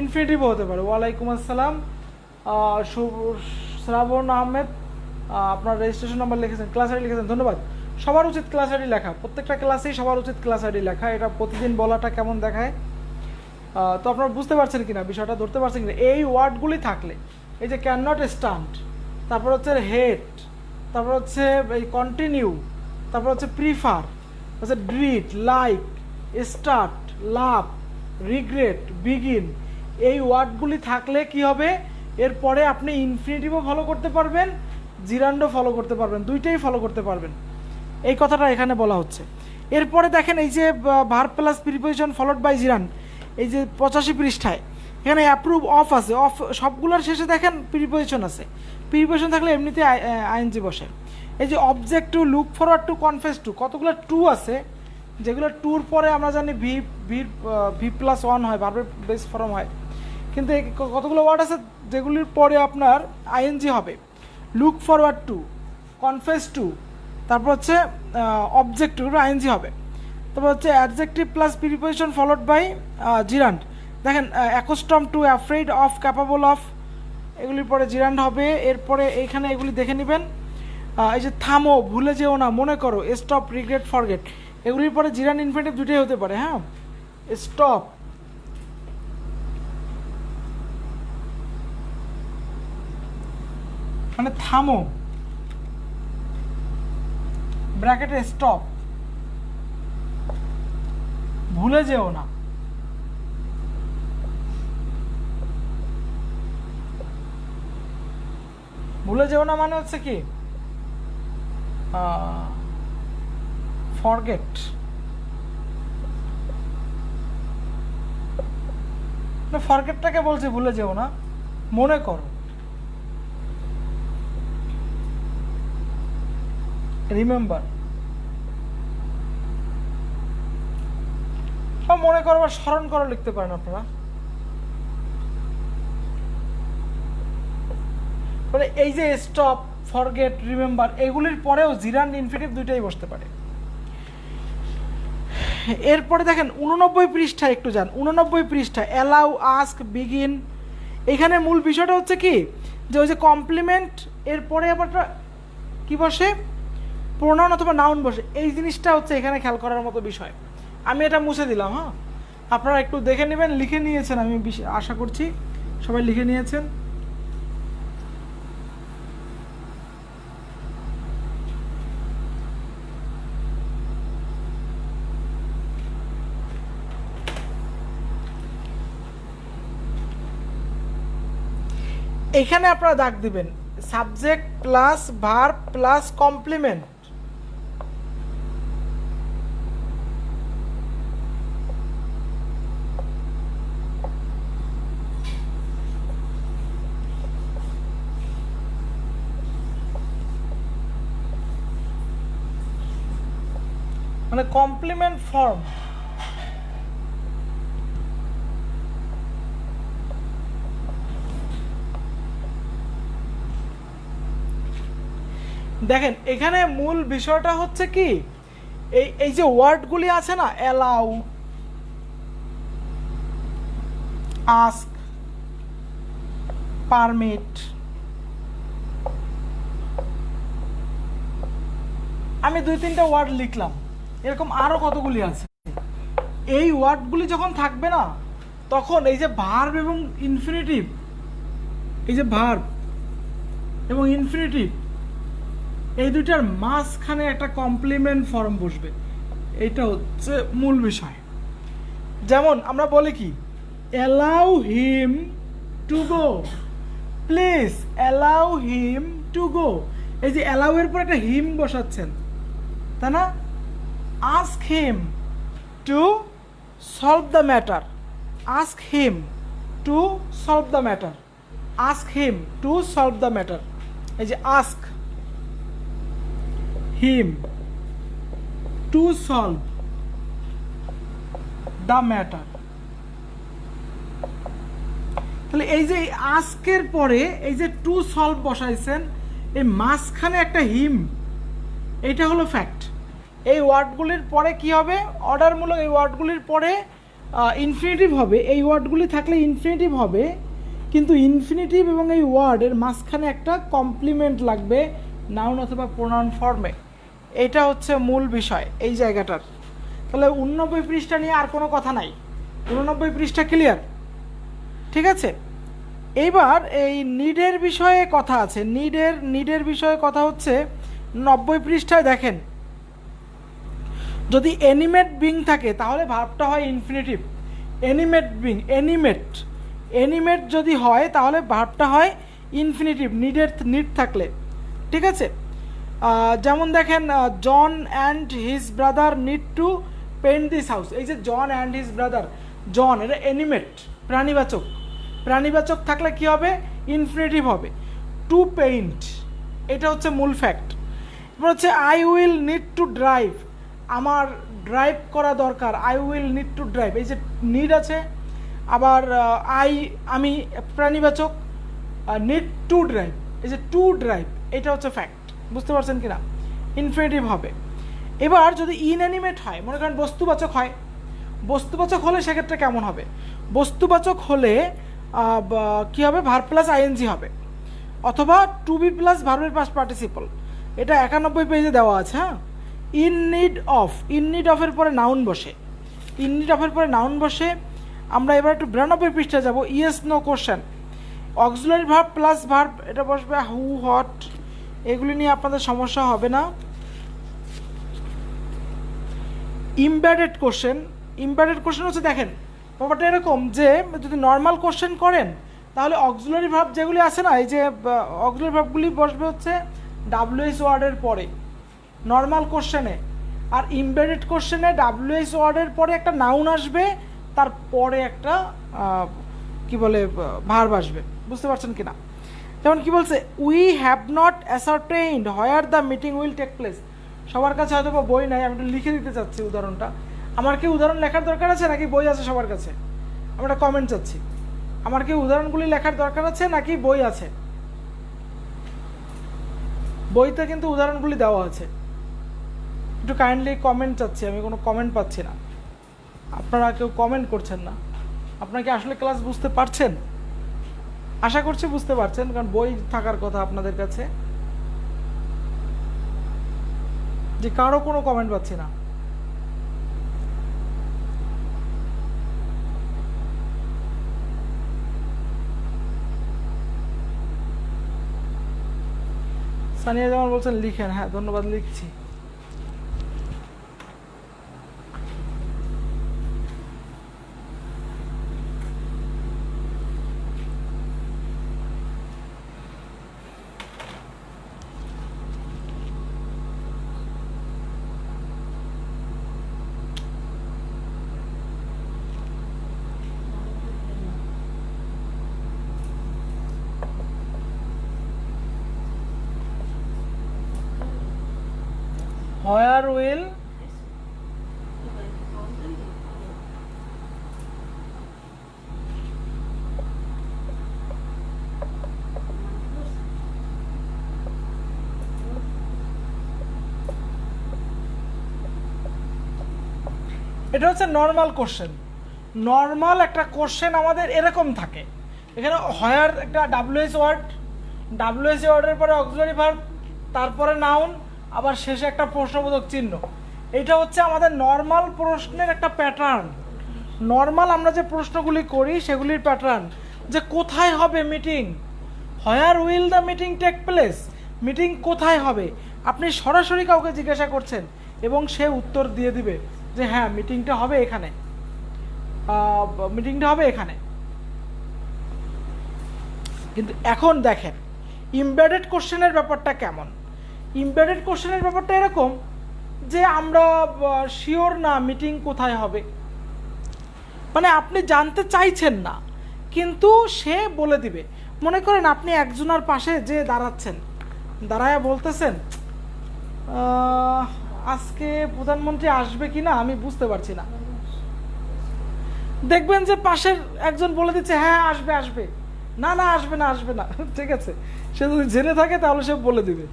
ইনফিনিটিভও হতে পারে। ওয়ালাইকুম আসসালাম শ্রাবণ আহমেদ, আপনার রেজিস্ট্রেশন নাম্বার লিখেছেন, ক্লাস আইডি লিখেছেন, ধন্যবাদ। সবার উচিত ক্লাস আইডি লেখা, প্রত্যেকটা ক্লাসেই সবার উচিত ক্লাস আইডি লেখা। এটা প্রতিদিন বলাটা কেমন দেখায়, তো আপনারা বুঝতে পারছেন কিনা, বিষয়টা ধরতে পারছেন কিনা। এই ওয়ার্ডগুলি থাকলে, এই যে ক্যান নট স্ট্যান্ড, তারপর হচ্ছে হেড, তারপর হচ্ছে এই কন্টিনিউ, তারপর হচ্ছে প্রিফার, হচ্ছে ড্রিট, লাইক, স্টার্ট, লাভ, রিগ্রেট, বিগিন, এই ওয়ার্ডগুলি থাকলে কি হবে, এরপরে আপনি ইনফিনিটিভও ফলো করতে পারবেন, জিরান্ডও ফলো করতে পারবেন, দুইটাই ফলো করতে পারবেন। এই কথাটা এখানে বলা হচ্ছে। এরপরে দেখেন এই যে verb plus preposition followed by gerund, এই যে 85 পৃষ্ঠায় এখানে অ্যাপ্রুভ অফ আছে, অফ সবগুলোর শেষে দেখেন প্রিপোজিশন আছে। প্রিপোজিশন থাকলে এমনিতে আইএনজি বসে। এই যে object to, look forward to, confess to, কতগুলো টু আছে, যেগুলো টুর পরে আমরা জানি V+1 হয়, ভার্বের বেস ফর্ম হয়, কিন্তু কতগুলো ওয়ার্ড আছে যেগুলির পরে আপনার আইএনজি হবে। Look forward to, confess to, তারপর হচ্ছে অবজেক্ট টু, আইএনজি হবে। তারপর হচ্ছে adjective plus preposition followed by gerund. দেখেন accustom to, afraid of, capable of, এগুলির পরে জিরান্ড হবে। এরপরে এইখানে এগুলি দেখে নেবেন। এই যে থামো, ভুলে যেও না, মনে করো, স্টপ, রিগ্রেট, ফরগেট, এগুলির পরে জিরান্ড ইনফিনিটিভ দুটোই হতে পারে। হ্যাঁ, স্টপ মানে থামো, ব্র্যাকেটে স্টপ, ভুলে যেও না। ভুলে যেও না মানে হচ্ছে কি ফরগেট, ফরগেটটাকে বলছি, ভুলে যেও না, মনে করো। রিমেম্বার, মনে করো বা স্মরণ করো লিখতে পারেন আপনারা। মানে এই যে স্টপ, ফরগেট, রিমেম্বার এগুলির পরেও জিরান্ড ইনফিনিটিভ দুইটাই বসতে পারে। এরপরে দেখেন 89 পৃষ্ঠা একটু যান, 89 পৃষ্ঠা অ্যালাউ, আস্ক, বিগিন। এখানে মূল বিষয়টা হচ্ছে কি যে ওই যে কমপ্লিমেন্ট এরপরে আবার কি বসে, প্রোনাউন অথবা নাউন বসে, এই জিনিসটা হচ্ছে এখানে খেয়াল করার মতো বিষয়। আমি এটা মুছে দিলাম, হ্যাঁ আপনারা একটু দেখে নেবেন, লিখে নিয়েছেন আমি আশা করছি সবাই লিখে নিয়েছেন। এখানে আপনারা দাগ দিবেন subject plus verb plus complement. মানে কমপ্লিমেন্ট ফর্ম। দেখেন এখানে মূল বিষয়টা হচ্ছে কি এই যে ওয়ার্ডগুলি আছে না, অ্যালাউ, আস্ক, পারমিট, আমি 2-3টা ওয়ার্ড লিখলাম, এরকম আরো কতগুলি আছে। এই ওয়ার্ডগুলি যখন থাকবে না তখন এই যে ভার্ব এবং ইনফিনিটিভ, এই যে ভার্ব এবং ইনফিনিটিভ এই দুইটার মাঝখানে একটা কমপ্লিমেন্ট ফর্ম বসবে, এইটা হচ্ছে মূল বিষয়। যেমন আমরা বলি কি, allow him to go, please allow him to go, এই যে অ্যালাউ এর পর একটা হিম বসাচ্ছেন, তাই না? Ask him to solve the matter, ask him to solve the matter, ask him to solve the matter, এই যে ask him to solve the matter। তাহলে এই যে আস্কের পরে এই যে টু সলভ বসাইছেন, এই মাঝখানে একটা হিম, এটা হলো ফ্যাক্ট। এই ওয়ার্ডগুলির পরে কি হবে, অর্ডারমূলক এই ওয়ার্ডগুলির পরে ইনফিনিটিভ হবে, এই ওয়ার্ডগুলি থাকলে ইনফিনিটিভ হবে, কিন্তু ইনফিনিটিভ এবং এই ওয়ার্ডের মাঝখানে একটা কমপ্লিমেন্ট লাগবে নাউন অথবা প্রোনাউন ফর্মে। এটা হচ্ছে মূল বিষয় এই জায়গাটার। তাহলে 89 পৃষ্ঠা নিয়ে আর কোনো কথা নাই, 89 পৃষ্ঠা ক্লিয়ার, ঠিক আছে? এইবার এই নিডের বিষয়ে কথা আছে, নিডের বিষয়ে কথা হচ্ছে 90 পৃষ্ঠায়। দেখেন যদি অ্যানিমেট বিং থাকে তাহলে ভার্বটা হয় ইনফিনিটিভ, অ্যানিমেট বিং, অ্যানিমেট যদি হয় তাহলে ভার্বটা হয় ইনফিনিটিভ, নিড থাকলে, ঠিক আছে? যেমন দেখেন John and his brother need to paint this house, এই যে John and his brother, John এটা অ্যানিমেট, প্রাণীবাচক, প্রাণীবাচক থাকলে কি হবে, ইনফিনিটিভ হবে। টু পেইন্ট এটা হচ্ছে মূল ফ্যাক্ট। এবার হচ্ছে I will need to drive, আমার ড্রাইভ করা দরকার, I will need to drive, এই যে নিড আছে, আবার আমি প্রাণীবাচক, নিড টু ড্রাইভ, এই যে টু ড্রাইভ, এটা হচ্ছে ফ্যাক্ট। বুঝতে পারছেন কিনা? ইনফিনিটিভ হবে। এবার যদি ইনঅ্যানিমেট হয়, মনে করেন বস্তুবাচক হয়, বস্তুবাচক হলে সেক্ষেত্রে কেমন হবে, বস্তুবাচক হলে কি হবে, ভার্ব প্লাস আইএনজি হবে, অথবা টু বি প্লাস ভার্বের পাস্ট পার্টিসিপল, এটা 91 পেজে দেওয়া আছে। হ্যাঁ, ইন নিড অফের পরে নাউন বসে, ইন নিড অফের পরে নাউন বসে। আমরা এবার একটু 92 পৃষ্ঠা যাব, yes no question, auxiliary verb plus verb এটা বসবে, হু, হট, এগুলি নিয়ে আপনাদের সমস্যা হবে না। ইমবেডেড কোশ্চেন হচ্ছে, দেখেন ব্যাপারটা এরকম যে যদি নর্মাল কোশ্চেন করেন তাহলে অক্সিলারি ভার্ব যেগুলি আছে না, এই যে অক্সিলারি ভার্বগুলি বসবে হচ্ছে ডাব্লিউএইচ ওয়ার্ডের পরে নর্মাল কোশ্চেনে, আর ইমবেডেড কোশ্চেনে ডাব্লিউএইচ ওয়ার্ডের পরে একটা নাউন আসবে, তারপরে একটা কি বলে ভার্ব আসবে। বুঝতে পারছেন কিনা? যেমন কি বলছে, we have not ascertained where the meeting will take place. সবার কাছে হয়তো বই নাই, আমি একটু লিখে দিতে চাচ্ছি উদাহরণটা। আমার কি উদাহরণ লেখার দরকার আছে নাকি বই আছে সবার কাছে? আমি একটা কমেন্ট চাচ্ছি, আমার কি উদাহরণগুলি লেখার দরকার আছে নাকি বই আছে? বইতে কিন্তু উদাহরণগুলি দেওয়া আছে, একটু কাইন্ডলি কমেন্ট চাচ্ছি, আমি কোনো কমেন্ট পাচ্ছি না, আপনারা কেউ কমেন্ট করছেন না। আপনারা কি আসলে ক্লাস বুঝতে পারছেন? আশা করছি বুঝতে পারছেন, কারণ বই থাকার কথা আপনাদের কাছে। যে কারো কোনো কমেন্ট পাচ্ছি না। সানিয়া জামান বলছেন লিখেন। হ্যাঁ ধন্যবাদ, লিখছি। Where will এটা হচ্ছে নর্মাল কোশ্চেন। নর্মাল একটা কোশ্চেন আমাদের এরকম থাকে, এখানে হয়ার একটা ডাব্লিউএইচ ওয়ার্ড, ডাব্লিউএইচ ওয়ার্ডের পরে অক্সিলারি ভার্ব, তারপরে নাউন, আবার শেষে একটা প্রশ্নবোধক চিহ্ন। এটা হচ্ছে আমাদের নর্মাল প্রশ্নের একটা প্যাটার্ন। নর্মাল আমরা যে প্রশ্নগুলি করি সেগুলির প্যাটার্ন, যে কোথায় হবে meeting, where will the meeting take place, meeting কোথায় হবে। আপনি সরাসরি কাউকে জিজ্ঞাসা করছেন এবং সে উত্তর দিয়ে দিবে যে হ্যাঁ মিটিংটা হবে এখানে, মিটিংটা হবে এখানে। কিন্তু এখন দেখেন ইমবেডেড কোশ্চেনের ব্যাপারটা কেমন। ইমবেডেড কোশ্চেনের ব্যাপারটা এরকম যে আমরা শিওর না মিটিং কোথায় হবে, মানে আপনি জানতে চাইছেন না কিন্তু সে বলে দিবে। মনে করেন আপনি একজনের পাশে যে দাঁড়াচ্ছেন, দাঁড়ায় বলতেছেন আজকে প্রধানমন্ত্রী আসবে কিনা আমি বুঝতে পারছি না, দেখবেন যে পাশের একজন বলে দিচ্ছে হ্যাঁ আসবে আসবে, না না আসবে না আসবে না ঠিক আছে, সে যদি জেনে থাকে তাহলে সে বলে দিবে।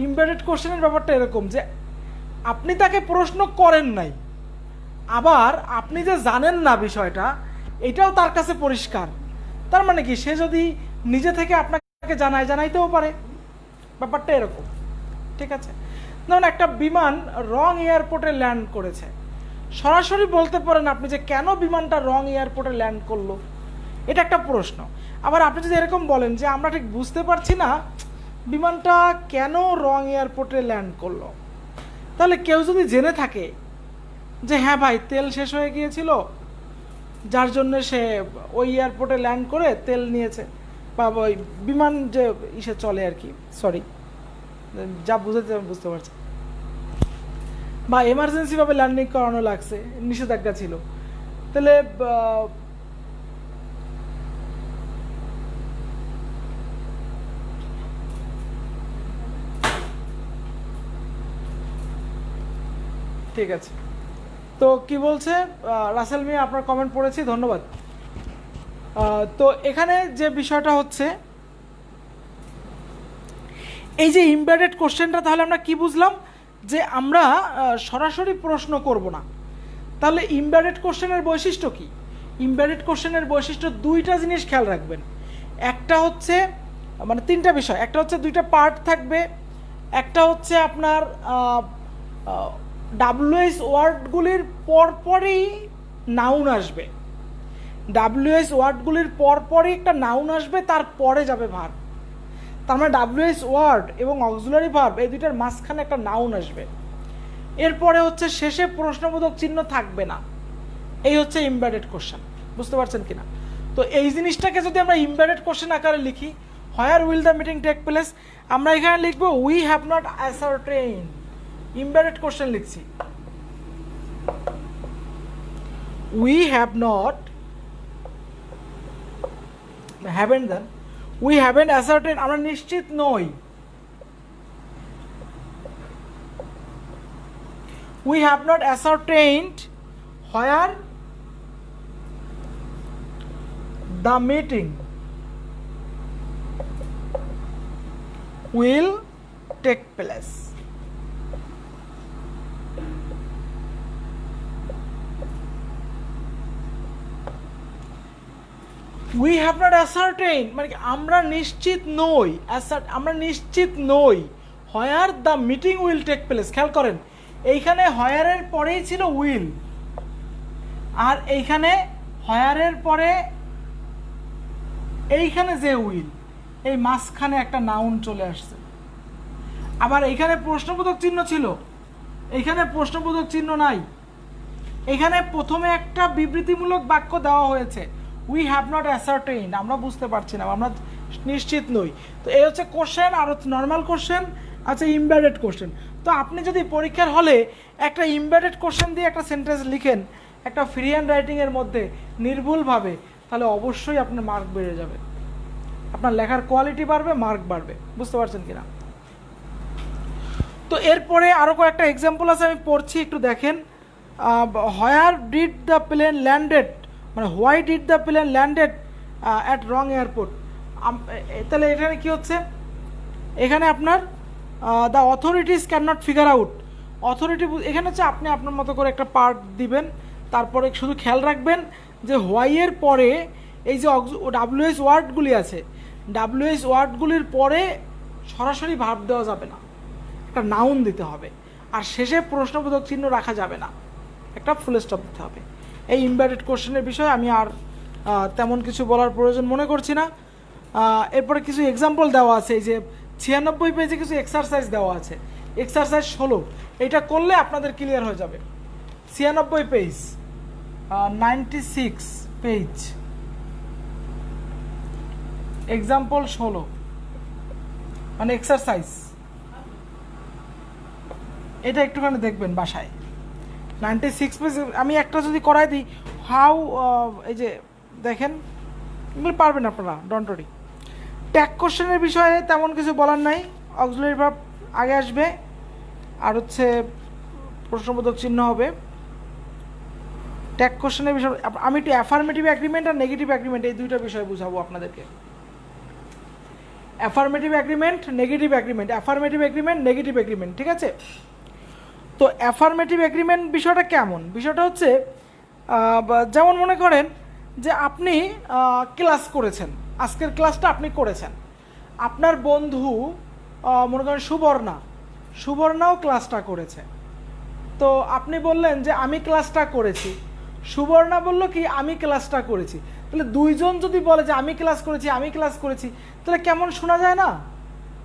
ইমবেডেড কোশ্চেনের ব্যাপারটা এরকম যে আপনি তাকে প্রশ্ন করেন নাই, আবার আপনি যে জানেন না বিষয়টা এটাও তার কাছে পরিষ্কার। তার মানে কি সে যদি নিজে থেকে আপনাকে জানাইতেও পারে, ব্যাপারটা এরকম। ঠিক আছে, ধরুন একটা বিমান রং এয়ারপোর্টে ল্যান্ড করেছে, সরাসরি বলতে পারেন আপনি যে কেন বিমানটা রং এয়ারপোর্টে ল্যান্ড করলো, এটা একটা প্রশ্ন। আবার আপনি যদি এরকম বলেন যে আমরা ঠিক বুঝতে পারছি না বিমানটা কেন রং এয়ারপোর্টে ল্যান্ড করলো, তাহলে কেউ যদি জেনে থাকে যে হ্যাঁ ভাই তেল শেষ হয়ে গিয়েছিল যার জন্য সে ওই এয়ারপোর্টে ল্যান্ড করে তেল নিয়েছে, বা ওই বিমান যে ইসে চলে আর কি, সরি যা বুঝাতে বুঝতে পারছি, বা এমার্জেন্সিভাবে ল্যান্ডিং করানো লাগছে, নিষেধাজ্ঞা ছিল, তাহলে ঠিক আছে। তো কি বলছে রাসেল মিয়া, আপনার কমেন্ট পড়েছি, ধন্যবাদ। তো এখানে যে বিষয়টা হচ্ছে এই যে ইমবেডেড কোশ্চেনটা, তাহলে আমরা কি বুঝলাম যে আমরা সরাসরি প্রশ্ন করব না। তাহলে ইমবেডেড কোশ্চেনের বৈশিষ্ট্য কি? ইমবেডেড কোশ্চেনের বৈশিষ্ট্য দুইটা জিনিস খেয়াল রাখবেন। একটা হচ্ছে মানে তিনটা বিষয়, একটা হচ্ছে দুইটা পার্ট থাকবে, একটা হচ্ছে আপনার ডাব্লিউএইচ ওয়ার্ডগুলির পরপরই নাউন আসবে, ডাব্লিউএইচ ওয়ার্ডগুলির পরপরই একটা নাউন আসবে, তারপরে যাবে ভার্ব। তার মানে ডাব্লিউএইচ ওয়ার্ড এবং অক্সিলারি ভার্ব এই দুইটার মাঝখানে একটা নাউন আসবে, এরপরে হচ্ছে শেষে প্রশ্নবোধক চিহ্ন থাকবে না। এই হচ্ছে ইমবেডেড কোশ্চেন, বুঝতে পারছেন কিনা? তো এই জিনিসটাকে যদি আমরা ইমবেডেড কোশ্চেন আকারে লিখি, where will the meeting take place, আমরা এখানে লিখবো we have not ascertain. Embedded question লিখছি, we have not, haven't then, we haven't ascertain, আমরা নিশ্চিত নই। We have not ascertained where the meeting will take place. We have not ascertained মানে কি আমরা নিশ্চিত নই, আমরা নিশ্চিত নই where the meeting will take place। খেয়াল করেন এইখানে হয়ারের পরেই ছিল উইল, আর এইখানে হয়ারের পরে এইখানে যে উইল, এই মাঝখানে একটা নাউন চলে আসছে। আবার এইখানে প্রশ্নবোধক চিহ্ন ছিল, এইখানে প্রশ্নবোধক চিহ্ন নাই। এখানে প্রথমে একটা বিবৃতিমূলক বাক্য দেওয়া হয়েছে, উই হ্যাভ নট অ্যাসার্টেইন, আমরা বুঝতে পারছি না, আমরা নিশ্চিত নই। তো এই হচ্ছে কোশ্চেন, আর হচ্ছে নর্মাল কোশ্চেন, আচ্ছা ইমবেডেড কোশ্চেন। তো আপনি যদি পরীক্ষার হলে একটা ইমবেডেড কোশ্চেন দিয়ে একটা সেন্টেন্স লিখেন একটা ফ্রি হ্যান্ড রাইটিংয়ের মধ্যে নির্ভুলভাবে, তাহলে অবশ্যই আপনার মার্ক বেড়ে যাবে, আপনার লেখার কোয়ালিটি বাড়বে, মার্ক বাড়বে। বুঝতে পারছেন কিনা? তো এরপরে আরও কয়েকটা এক্সাম্পল আছে, আমি পড়ছি, একটু দেখেন। Where did the plane landed, মানে why did the plane landed at wrong airport. তাহলে এখানে কি হচ্ছে, এখানে আপনার the authorities can not figure out, authority এখানে হচ্ছে আপনি আপনার মতো করে একটা পার্ট দিবেন, তারপরে শুধু খেয়াল রাখবেন যে হোয়াইয়ের পরে এই যে ডাব্লিউএস ওয়ার্ডগুলি আছে, ডাব্লিউএস ওয়ার্ডগুলির পরে সরাসরি ভার্ব দেওয়া যাবে না, একটা নাউন দিতে হবে, আর শেষে প্রশ্নবোধক চিহ্ন রাখা যাবে না, একটা ফুল স্টপ দিতে হবে। এই ইমবেডেড কোশ্চেনের বিষয়ে আমি আর তেমন কিছু বলার প্রয়োজন মনে করছি না। এরপরে কিছু এক্সাম্পল দেওয়া আছে, এই যে 96 পেজে কিছু এক্সারসাইজ দেওয়া আছে, এক্সারসাইজ 16, এটা করলে আপনাদের ক্লিয়ার হয়ে যাবে। 96 পেজ, 96 পেজ, এক্সাম্পল 16 মানে এক্সারসাইজ, এটা একটুখানি দেখবেন বাসায়। 96 পেজ আমি একটা যদি করাই দিই, হাউ, এই যে দেখেন, এগুলো পারবেন আপনারা, ডন্ট ওয়ারি। ট্যাগ কোশ্চেনের বিষয়ে তেমন কিছু বলার নাই, অক্সিলারি ভার্ব আগে আসবে, আর হচ্ছে প্রশ্নবোধক চিহ্ন হবে। ট্যাগ কোশ্চেনের বিষয় আমি একটু অ্যাফার্মেটিভ অ্যাগ্রিমেন্ট আর নেগেটিভ অ্যাগ্রিমেন্ট এই দুইটা বিষয় বুঝাবো আপনাদেরকে। Affirmative agreement, negative agreement, affirmative agreement, negative agreement, ঠিক আছে? তো অ্যাফার্মেটিভ অ্যাগ্রিমেন্ট বিষয়টা কেমন? বিষয়টা হচ্ছে যেমন মনে করেন যে আপনি ক্লাস করেছেন, আজকের ক্লাসটা আপনি করেছেন, আপনার বন্ধু মনে করেন সুবর্ণাও ক্লাসটা করেছে, তো আপনি বললেন যে আমি ক্লাসটা করেছি, সুবর্ণা বলল কি আমি ক্লাসটা করেছি। তাহলে দুইজন যদি বলে যে আমি ক্লাস করেছি, আমি ক্লাস করেছি, তাহলে কেমন শোনা যায় না?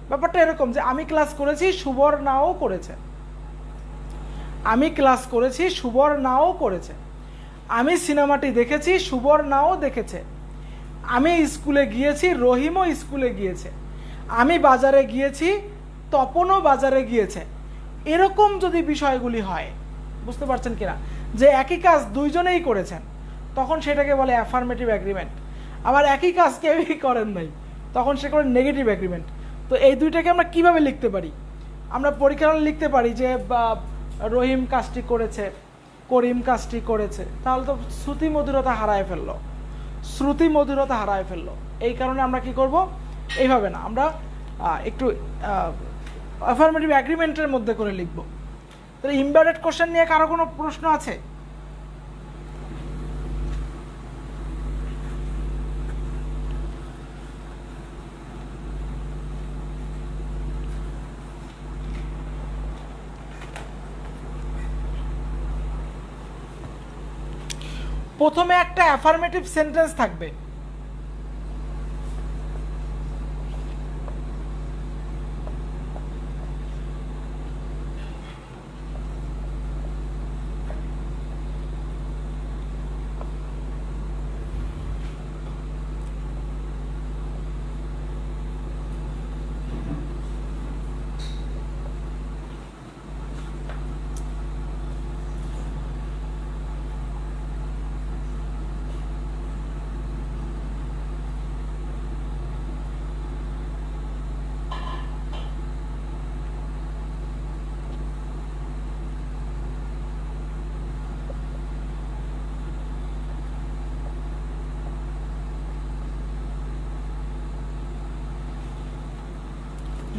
ব্যাপারটা এরকম যে আমি ক্লাস করেছি, সুবর্ণাও করেছে, আমি ক্লাস করেছি, সুবর্ণাও করেছে, আমি সিনেমাটি দেখেছি, সুবর্ণাও দেখেছে, আমি স্কুলে গিয়েছি, রহিমও স্কুলে গিয়েছে, আমি বাজারে গিয়েছি, তপনও বাজারে গিয়েছে। এরকম যদি বিষয়গুলি হয়, বুঝতে পারছেন কিনা, যে একই কাজ দুইজনেই করেছেন, তখন সেটাকে বলে অ্যাফার্মেটিভ অ্যাগ্রিমেন্ট। আবার একই কাজ কেউই করেন নাই, তখন সে করেন নেগেটিভ অ্যাগ্রিমেন্ট। তো এই দুইটাকে আমরা কিভাবে লিখতে পারি? আমরা পরীক্ষা লিখতে পারি যে রহিম কাজটি করেছে, করিম কাজটি করেছে, তাহলে তো শ্রুতি মধুরতা হারায় ফেললো, শ্রুতি মধুরতা হারায় ফেললো। এই কারণে আমরা কি করব, এইভাবে না, আমরা একটু অ্যাফার্মেটিভ অ্যাগ্রিমেন্টের মধ্যে করে লিখব। তাহলে ইমবেডেড কোশ্চেন নিয়ে কারো কোনো প্রশ্ন আছে? প্রথমে একটা অ্যাফার্মেটিভ সেন্টেন্স থাকবে,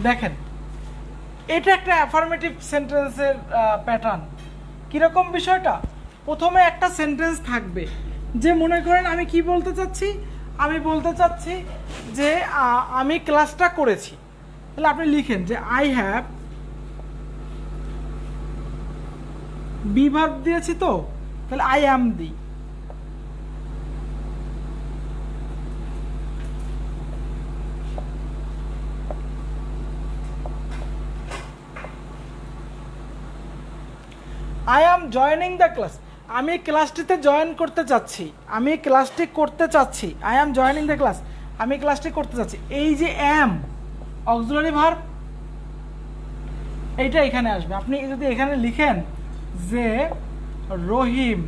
দেখেন এটা একটা অ্যাফার্মেটিভ সেন্টেন্সের প্যাটার্ন। কীরকম বিষয়টা, প্রথমে একটা সেন্টেন্স থাকবে যে মনে করেন আমি কি বলতে চাচ্ছি, আমি বলতে চাচ্ছি যে আমি ক্লাসটা করেছি, তাহলে আপনি লিখেন যে আই হ্যাভ, বি ভার্ব দিয়েছি তো, তাহলে আই অ্যাম দিই। I am joining the class, আমি ক্লাসটিতে জয়েন করতে চাচ্ছি, আমি ক্লাসটি করতে চাচ্ছি। I am joining the class, আমি ক্লাসটি করতে চাচ্ছি। এই যে অ্যাম অক্সিলারি ভার্ব, এইটা এখানে আসবে। আপনি যদি এখানে লিখেন যে রহিম,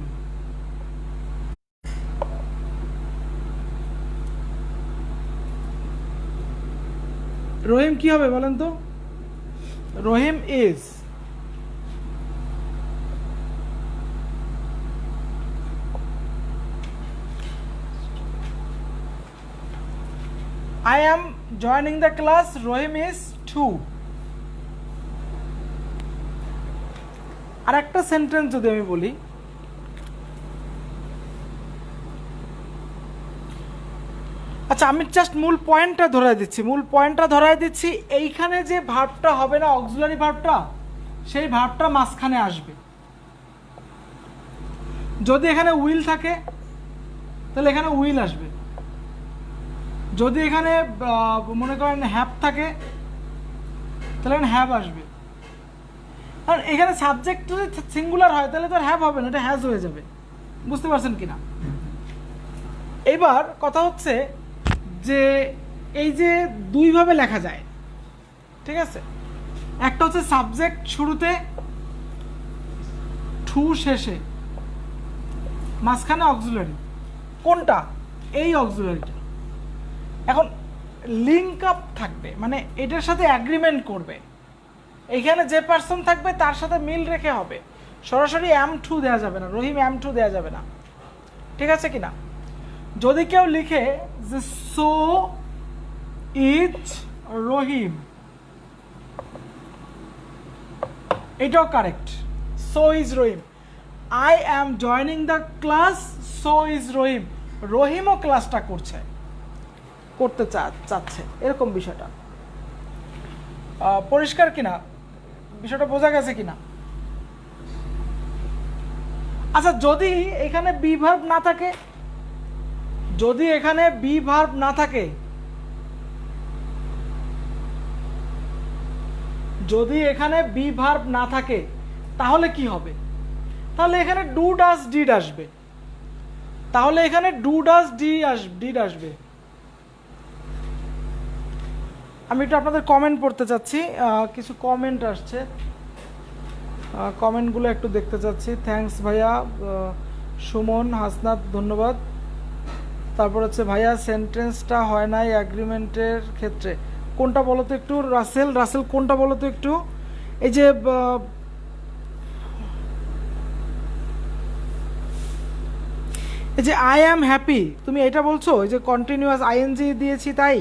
রহিম কি হবে বলেন তো, Rahim is, I am joining the class, Rohim is 2. আর একটা সেন্টেন্স যদি আমি বলি, আচ্ছা আমি জাস্ট মূল পয়েন্টটা ধরাই দিচ্ছি, এইখানে যে ভার্বটা হবে না অক্সিলারি ভার্বটা, সেই ভার্বটা মাঝখানে আসবে। যদি এখানে উইল থাকে তাহলে এখানে উইল আসবে, যদি এখানে মনে করেন হ্যাভ থাকে তাহলে এখানে হ্যাভ আসবে। আর এখানে সাবজেক্ট যদি সিঙ্গুলার হয় তাহলে তো হ্যাভ হবে না, এটা হ্যাজ হয়ে যাবে। বুঝতে পারছেন কিনা? এবার কথা হচ্ছে যে এই যে দুইভাবে লেখা যায়, ঠিক আছে? একটা হচ্ছে সাবজেক্ট শুরুতে, টু শেষে, মাঝখানে অক্সিলারি। কোনটা? এই অক্সিলারিটা। এখন লিঙ্ক আপ থাকবে, মানে এটার সাথে অ্যাগ্রিমেন্ট করবে। এখানে যে পার্সন থাকবে তার সাথে মিল রেখে হবে, সরাসরি অ্যাম টু দেওয়া যাবে না, রহিম অ্যাম টু দেওয়া যাবে না, ঠিক আছে কিনা? যদি কেউ লিখে যে সো ইজ রহিম, এটাও correct, so is Rahim. I am joining the class, so is Rahim, রহিমও ক্লাসটা করতে চাচ্ছে, এরকম বিষয়টা। পরিষ্কার কিনা, বিষয়টা বোঝা গেছে কিনা? আচ্ছা যদি এখানে বি ভার্ব না থাকে, যদি এখানে বি ভার্ব না থাকে, যদি এখানে বি ভার্ব না থাকে তাহলে কি হবে? তাহলে এখানে ডু ডাজ ডিড আসবে, তাহলে এখানে ডু ডাজ ডিড আসবে। আমি একটু আপনাদের কমেন্ট পড়তে চাচ্ছি, কিছু কমেন্ট আসছে, কমেন্টগুলো একটু দেখতে চাচ্ছি। থ্যাঙ্কস ভাইয়া, সুমন হাসনাত ধন্যবাদ। তারপর হচ্ছে ভাইয়া সেন্টেন্সটা হয় নাই অ্যাগ্রিমেন্টের ক্ষেত্রে, কোনটা বলো তো একটু? রাসেল কোনটা বলো তো একটু? এই যে আই অ্যাম হ্যাপি, তুমি এটা বলছো? এই যে কন্টিনিউয়াস আইএনজি দিয়েছি তাই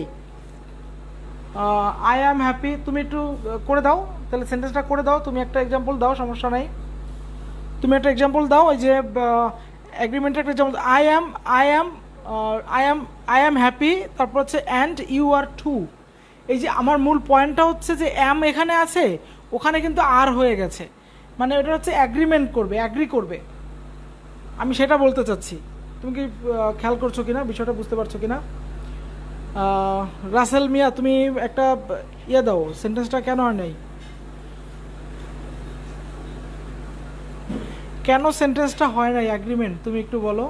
আই অ্যাম হ্যাপি, তুমি একটু করে দাও তাহলে, সেন্টেন্সটা করে দাও। তুমি একটা এক্সাম্পল দাও, সমস্যা নাই, তুমি একটা এক্সাম্পল দাও। এই যে অ্যাগ্রিমেন্টের একটা এক্সাম্পল, আই অ্যাম হ্যাপি, তারপর হচ্ছে অ্যান্ড ইউ আর টু। এই যে আমার মূল পয়েন্টটা হচ্ছে যে অ্যাম এখানে আছে, ওখানে কিন্তু আর হয়ে গেছে, মানে এটা হচ্ছে অ্যাগ্রিমেন্ট করবে, অ্যাগ্রি করবে, আমি সেটা বলতে চাচ্ছি। তুমি কি খেয়াল করছো কিনা, বিষয়টা বুঝতে পারছো কিনা? রাসেল মিয়া, তুমি একটা ইয়ে দাও, সেন্টেন্সটা কেন আর নেই, কেন সেন্টেন্সটা হয় নাই অ্যাগ্রিমেন্ট, তুমি একটু বলো।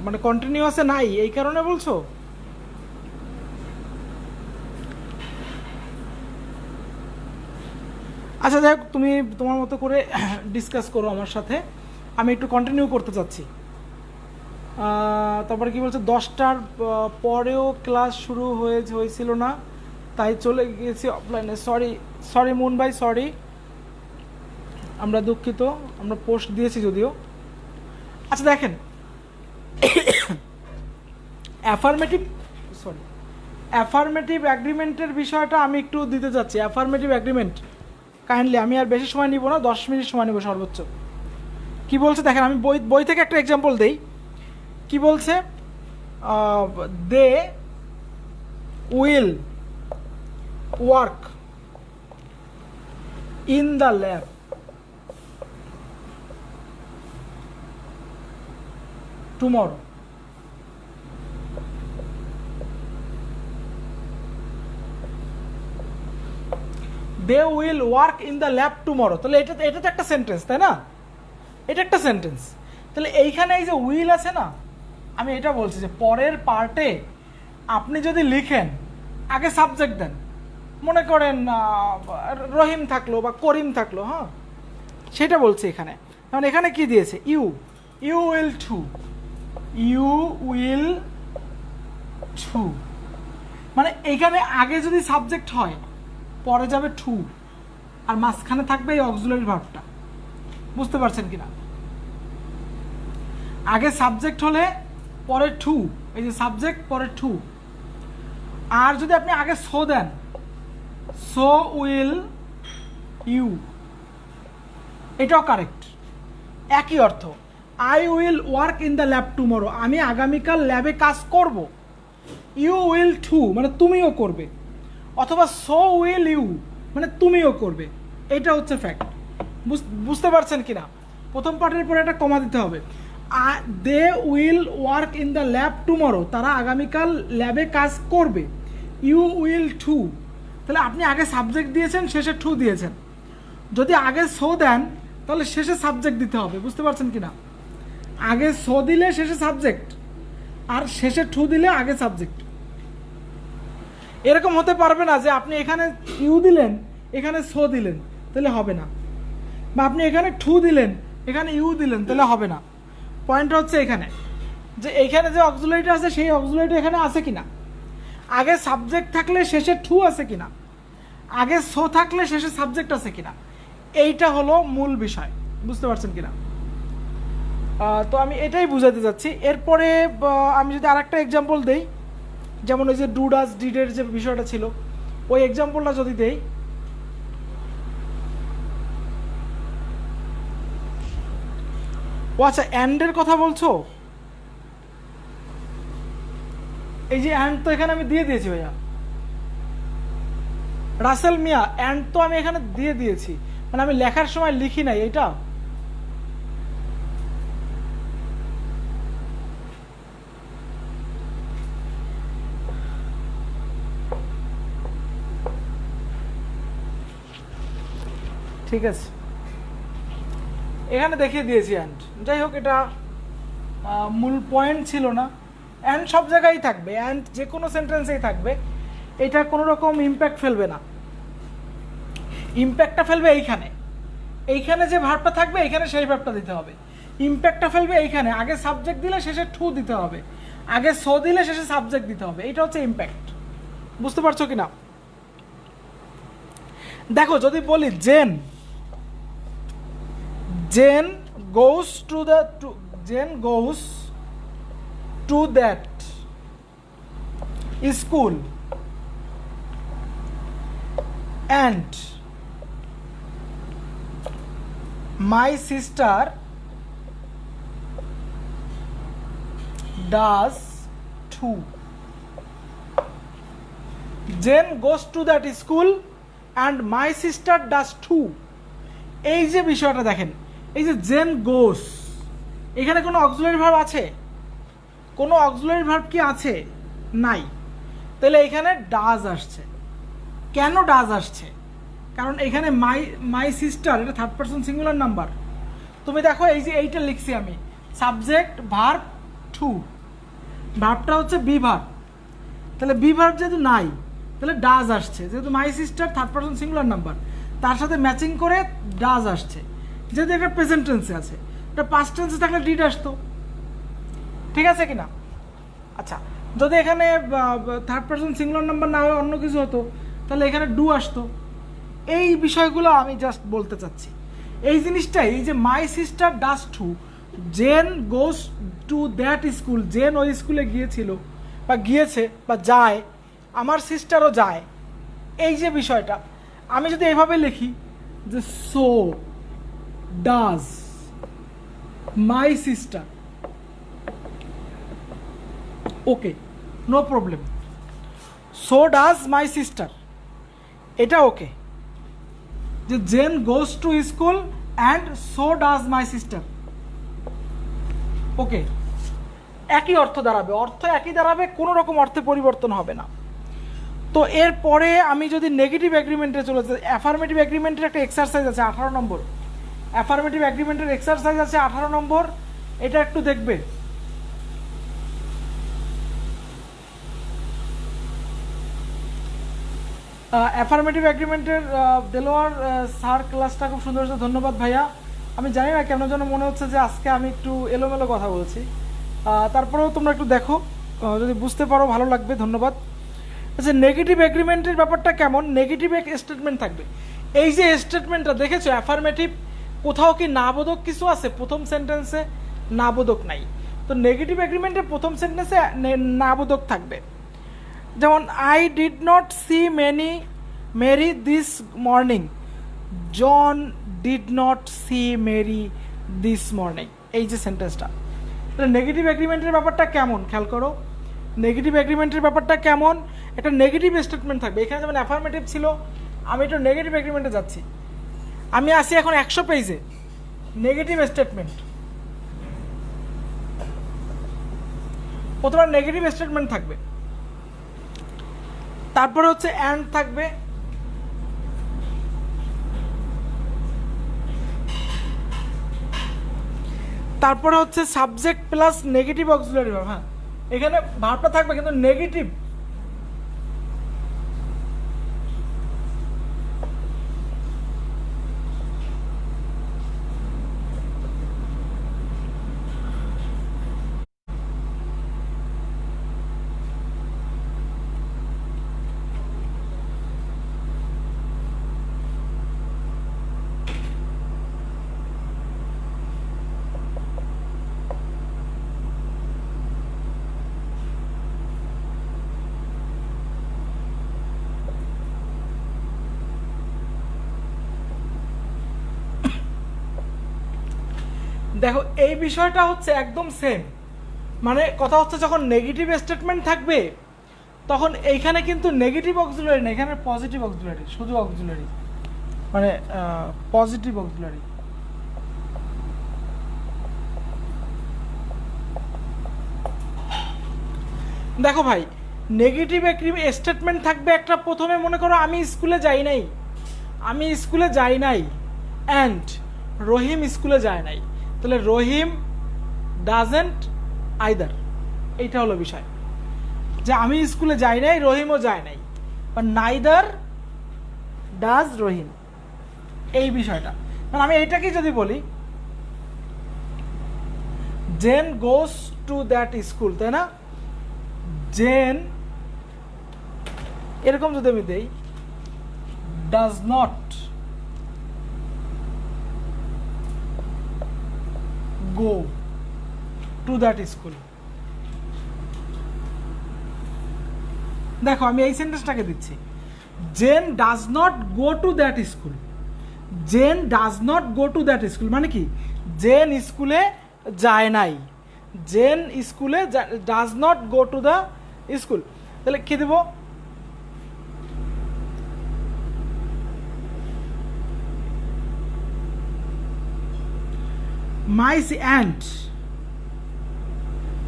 মানে কন্টিনিউয়াসে নাই এই কারণে বলছো? আচ্ছা যাই হোক, তুমি তোমার মতো করে ডিসকাস করো আমার সাথে, আমি একটু কন্টিনিউ করতে চাচ্ছি। তারপরে কি বলছে, 10টার পরেও ক্লাস শুরু হয়েছিল না, তাই চলে গিয়েছি অফলাইনে। সরি মুন ভাই, সরি, আমরা দুঃখিত, আমরা পোস্ট দিয়েছি যদিও। আচ্ছা দেখেন, অ্যাফার্মেটিভ অ্যাগ্রিমেন্টের বিষয়টা আমি একটু দিতে চাচ্ছি। অ্যাফার্মেটিভ অ্যাগ্রিমেন্ট কাইন্ডলি, আমি আর বেশি সময় নিব না, 10 মিনিট সময় নেব সর্বোচ্চ। কি বলছে দেখেন, আমি বই থেকে একটা এক্সাম্পল দেই। কি বলছে, they will work in the lab tomorrow. They will work in the lab tomorrow. তাহলে এটা তো একটা সেন্টেন্স, তাই না? এটা একটা সেন্টেন্স। তাহলে এইখানে এই যে উইল আছে না, আমি এটা বলছি যে পরের পার্টে আপনি যদি লিখেন, আগে সাবজেক্ট দেন। মনে করেন রহিম থাকলো বা করিম থাকলো, হ্যাঁ, সেটা বলছি এখানে। কারণ এখানে কি দিয়েছে, you will too, you will too, মানে এইখানে আগে যদি সাবজেক্ট হয় পরে যাবে টু, আর মাঝখানে থাকবে এই অক্সিলারি ভার্বটা। বুঝতে পারছেন কিনা? আগে সাবজেক্ট হলে পরে টু, এই যে সাবজেক্ট পরে টু। আর যদি আপনি আগে সো দেন, সো উইল ইউ, এটাও কারেক্ট, একই অর্থ। I will work in the lab tomorrow, আমি আগামীকাল ল্যাবে কাজ করব। ইউ উইল টু মানে তুমিও করবে, অথবা সো উইল ইউ মানে তুমিও করবে। এটা হচ্ছে ফ্যাক্ট। বুঝতে পারছেন কিনা? প্রথম পার্টের পরে একটা কমা দিতে হবে। They will work in the lab tomorrow, তারা আগামীকাল ল্যাবে কাজ করবে। ইউ উইল টু, তাহলে আপনি আগে সাবজেক্ট দিয়েছেন, শেষে টু দিয়েছেন। যদি আগে সো দেন তাহলে শেষে সাবজেক্ট দিতে হবে। বুঝতে পারছেন কিনা? আগে সো দিলে শেষে সাবজেক্ট, আর শেষে টু দিলে আগে সাবজেক্ট। এরকম হতে পারবে না যে আপনি এখানে ইউ দিলেন, এখানে সো দিলেন, তাহলে হবে না। বা আপনি এখানে টু দিলেন, এখানে ইউ দিলেন, তাহলে হবে না। পয়েন্টটা হচ্ছে এখানে যে এইখানে যে অক্সিলারিটা আছে সেই অক্সিলারিটা এখানে আছে কিনা, আগে সাবজেক্ট থাকলে শেষে টু আছে কিনা, আগে সো থাকলে শেষে সাবজেক্ট আছে কিনা, এইটা হলো মূল বিষয়। বুঝতে পারছেন কিনা? তো আমি এটাই বুঝাতে চাচ্ছি। এরপরে আমি যদি আরেকটা এক্সাম্পল দেই, যেমন ওই যে ডু ডাজ ডিডের যে বিষয়টা ছিল, ওই এক্সাম্পলটা যদি দেই, ও আচ্ছা, অ্যান্ডের কথা বলছো? এই যে অ্যান্ড তো এখানে আমি দিয়ে দিয়েছি ভাইয়া, রাসেল মিয়া, অ্যান্ড তো আমি এখানে দিয়ে দিয়েছি, মানে আমি লেখার সময় লিখি নাই এটা। ঠিক আছে, এখানে দেখিয়ে দিয়েছি অ্যান্ড। যাই হোক, এটা মূল পয়েন্ট ছিল না। অ্যান্ড সব জায়গায় থাকবে, অ্যান্ড যে কোনো সেন্টেন্সেই থাকবে, এটা কোনো রকম ইম্প্যাক্ট ফেলবে না। ইম্প্যাক্টটা ফেলবে এইখানে, এইখানে যে ভার্বটা থাকবে এইখানে সেই ভার্বটা দিতে হবে। ইম্প্যাক্টটা ফেলবে এইখানে, আগে সাবজেক্ট দিলে শেষে টু দিতে হবে, আগে সো দিলে শেষে সাবজেক্ট দিতে হবে। এটা হচ্ছে ইম্প্যাক্ট। বুঝতে পারছো কিনা? দেখো, যদি বলি gen goes to that school and my sister does too. Jane goes to that school and my sister does too. এই যে বিষয়টা দেখেন, এই যে জেন গোস, এখানে কোনো অক্সিলারি ভার্ব আছে? কোনো অক্সিলারি ভার্ব কি আছে? নাই। তাহলে এখানে ডাজ আসছে। কেন ডাজ আসছে? কারণ এখানে মাই সিস্টার, এটা থার্ড পারসন সিঙ্গুলার নাম্বার। তুমি দেখো, এই যে এইটা লিখছি আমি, সাবজেক্ট ভার্ব টু, ভার্বটা হচ্ছে বি ভার্ব। তাহলে বি ভার্ব যেহেতু নাই, তাহলে ডাজ আসছে। যেহেতু my sister third person singular number, তার সাথে ম্যাচিং করে ডাজ আসছে। যেহেতু এটা প্রেজেন্ট টেন্সে আছে, এটা পাস্ট টেন্সে থাকলে ডিড আসতো। ঠিক আছে কিনা? আচ্ছা, যদি এখানে থার্ড পারসন সিঙ্গুলার নাম্বার না হয়ে অন্য কিছু হতো, তাহলে এখানে ডু আসতো। এই বিষয়গুলো আমি জাস্ট বলতে চাচ্ছি। এই জিনিসটাই, এই যে my sister does too, Jane goes to that school, Jane ওই স্কুলে গিয়েছিল বা গিয়েছে বা যায়, আমার সিস্টারও যায়, এই যে বিষয়টা, আমি যদি এইভাবে লিখি যে so does my sister, okay, no problem. So does my sister, এটা ওকে। যে Jane goes to school and so does my sister, okay, একই অর্থ দাঁড়াবে, অর্থ একই দাঁড়াবে, কোনো রকম অর্থে পরিবর্তন হবে না। তো এরপরে আমি যদি নেগেটিভ এগ্রিমেন্টে চলে যাই, অ্যাফার্মেটিভ এগ্রিমেন্টের একটা এক্সারসাইজ আছে 18 নম্বর, অ্যাফার্মেটিভ এগ্রিমেন্টের এক্সারসাইজ আছে 18 নম্বর, এটা একটু দেখবে। অ্যাফার্মেটিভ এগ্রিমেন্টের দেলোয়ার স্যার ক্লাসটা খুব সুন্দর হচ্ছে, ধন্যবাদ ভাইয়া। আমি জানি না কেন যেন মনে হচ্ছে যে আজকে আমি একটু এলোমেলো কথা বলছি, তারপরেও তোমরা একটু দেখো, যদি বুঝতে পারো ভালো লাগবে, ধন্যবাদ। আচ্ছা, নেগেটিভ এগ্রিমেন্টের ব্যাপারটা কেমন? নেগেটিভ এক স্টেটমেন্ট থাকবে। এই যে স্টেটমেন্টটা দেখেছো অ্যাফার্মেটিভ, কোথাও কি নাবোধক কিছু আছে? প্রথম সেন্টেন্সে নাবোধক নাই, তো নেগেটিভ এগ্রিমেন্টের প্রথম সেন্টেন্সে নাবোধক থাকবে। যেমন I did not see Mary this morning, John did not see Mary this morning, এই যে সেন্টেন্সটা, তাহলে নেগেটিভ এগ্রিমেন্টের ব্যাপারটা কেমন খেয়াল করো। নেগেটিভ এগ্রিমেন্টের ব্যাপারটা কেমন, একটা নেগেটিভ স্টেটমেন্ট থাকবে। এখানে যেমন অ্যাফার্মেটিভ ছিল, আমি একটু নেগেটিভ এগ্রিমেন্টে যাচ্ছি, আমি আসি এখন 100 পেজে, নেগেটিভ স্টেটমেন্ট। প্রথমে নেগেটিভ স্টেটমেন্ট থাকবে, তারপরে হচ্ছে অ্যান্ড থাকবে, তারপরে হচ্ছে subject plus negative auxiliary verb. হ্যাঁ, এখানে ভার্বটা থাকবে কিন্তু নেগেটিভ। দেখো এই বিষয়টা হচ্ছে একদম সেম, মানে কথা হচ্ছে যখন নেগেটিভ স্টেটমেন্ট থাকবে তখন এইখানে কিন্তু নেগেটিভ অক্সিলারি না, এখানে পজিটিভ অক্সিলারি, শুধু অক্সিলারি, মানে পজিটিভ অক্সিলারি। দেখো ভাই, নেগেটিভ স্টেটমেন্ট থাকবে একটা, প্রথমে মনে করো আমি স্কুলে যাই নাই, আমি স্কুলে যাই নাই অ্যান্ড রহিম স্কুলে যায় নাই, তাহলে রহিম ডাজেন্ট আইদার, এইটা হলো বিষয়, যে আমি স্কুলে যাই নাই, রহিমও যায় নাই, বা নাইদার ডাজ রহিম, এই বিষয়টা। মানে আমি এইটাকে যদি বলি Jane goes to that school, তাই না, জেন, এরকম যদি আমি দেই does not go to that school, দেখো আমি এই সেন্টেন্সটাকে দিচ্ছি, Jane does not go to that school, Jane does not go to that school মানে কি, জেন স্কুলে যায় নাই, জেন স্কুলে does not go to the school, তাহলে কি দেব, মাই অ্যান্ড,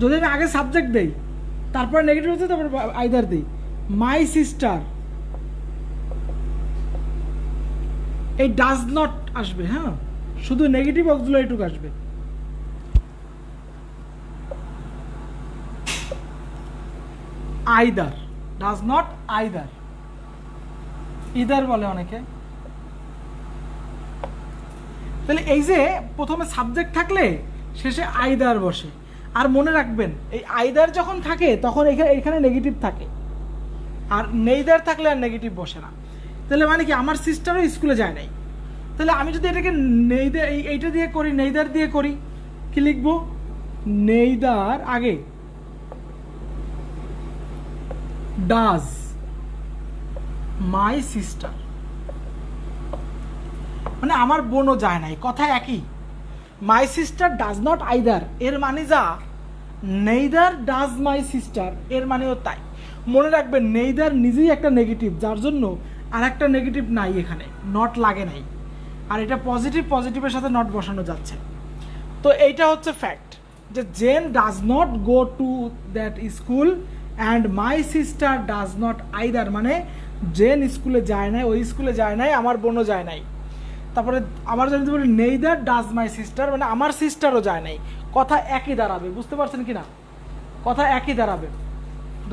যদি আমি আগে সাবজেক্ট দেই তারপরে নেগেটিভ হচ্ছে তারপর আইদার দিই, মাই সিস্টার, এই ডাজ নট আসবে, হ্যাঁ শুধু নেগেটিভ অক্সিলারিটুকু আসবে, either, does not either, either বলে অনেকে। তাহলে এই যে প্রথমে সাবজেক্ট থাকলে শেষে আইদার বসে, আর মনে রাখবেন এই আইদার যখন থাকে তখন এখানে নেগেটিভ থাকে, আর নেইদার থাকলে আর নেগেটিভ বসে না। তাহলে মানে কি আমার সিস্টারও স্কুলে যায় নাই, তাহলে আমি যদি এটাকে নেইদার, এইটা দিয়ে করি, নেইদার দিয়ে করি, কি লিখবো, নেইদার আগে ডাজ মাই সিস্টার, মানে আমার বোনও যায় নাই, কথা একই। মাই সিস্টার ডাজ নট আইদার এর মানে যা, নেইদার ডাজ মাই সিস্টার এর মানেও তাই। মনে রাখবেন নেইদার নিজেই একটা নেগেটিভ, যার জন্য আর একটা নেগেটিভ নাই, এখানে নট লাগে নাই, আর এটা পজিটিভ, পজিটিভের সাথে নট বসানো যাচ্ছে। তো এইটা হচ্ছে ফ্যাক্ট যে Jane does not go to that school and my sister does not either, মানে জেন স্কুলে যায় নাই, ওই স্কুলে যায় নাই, আমার বোনও যায় নাই। তারপরে আমার যদি বলি নেইদার ডাজ মাই সিস্টার, মানে আমার সিস্টারও যায় নাই, কথা একই দাঁড়াবে। বুঝতে পারছেন কি না? কথা একই দাঁড়াবে।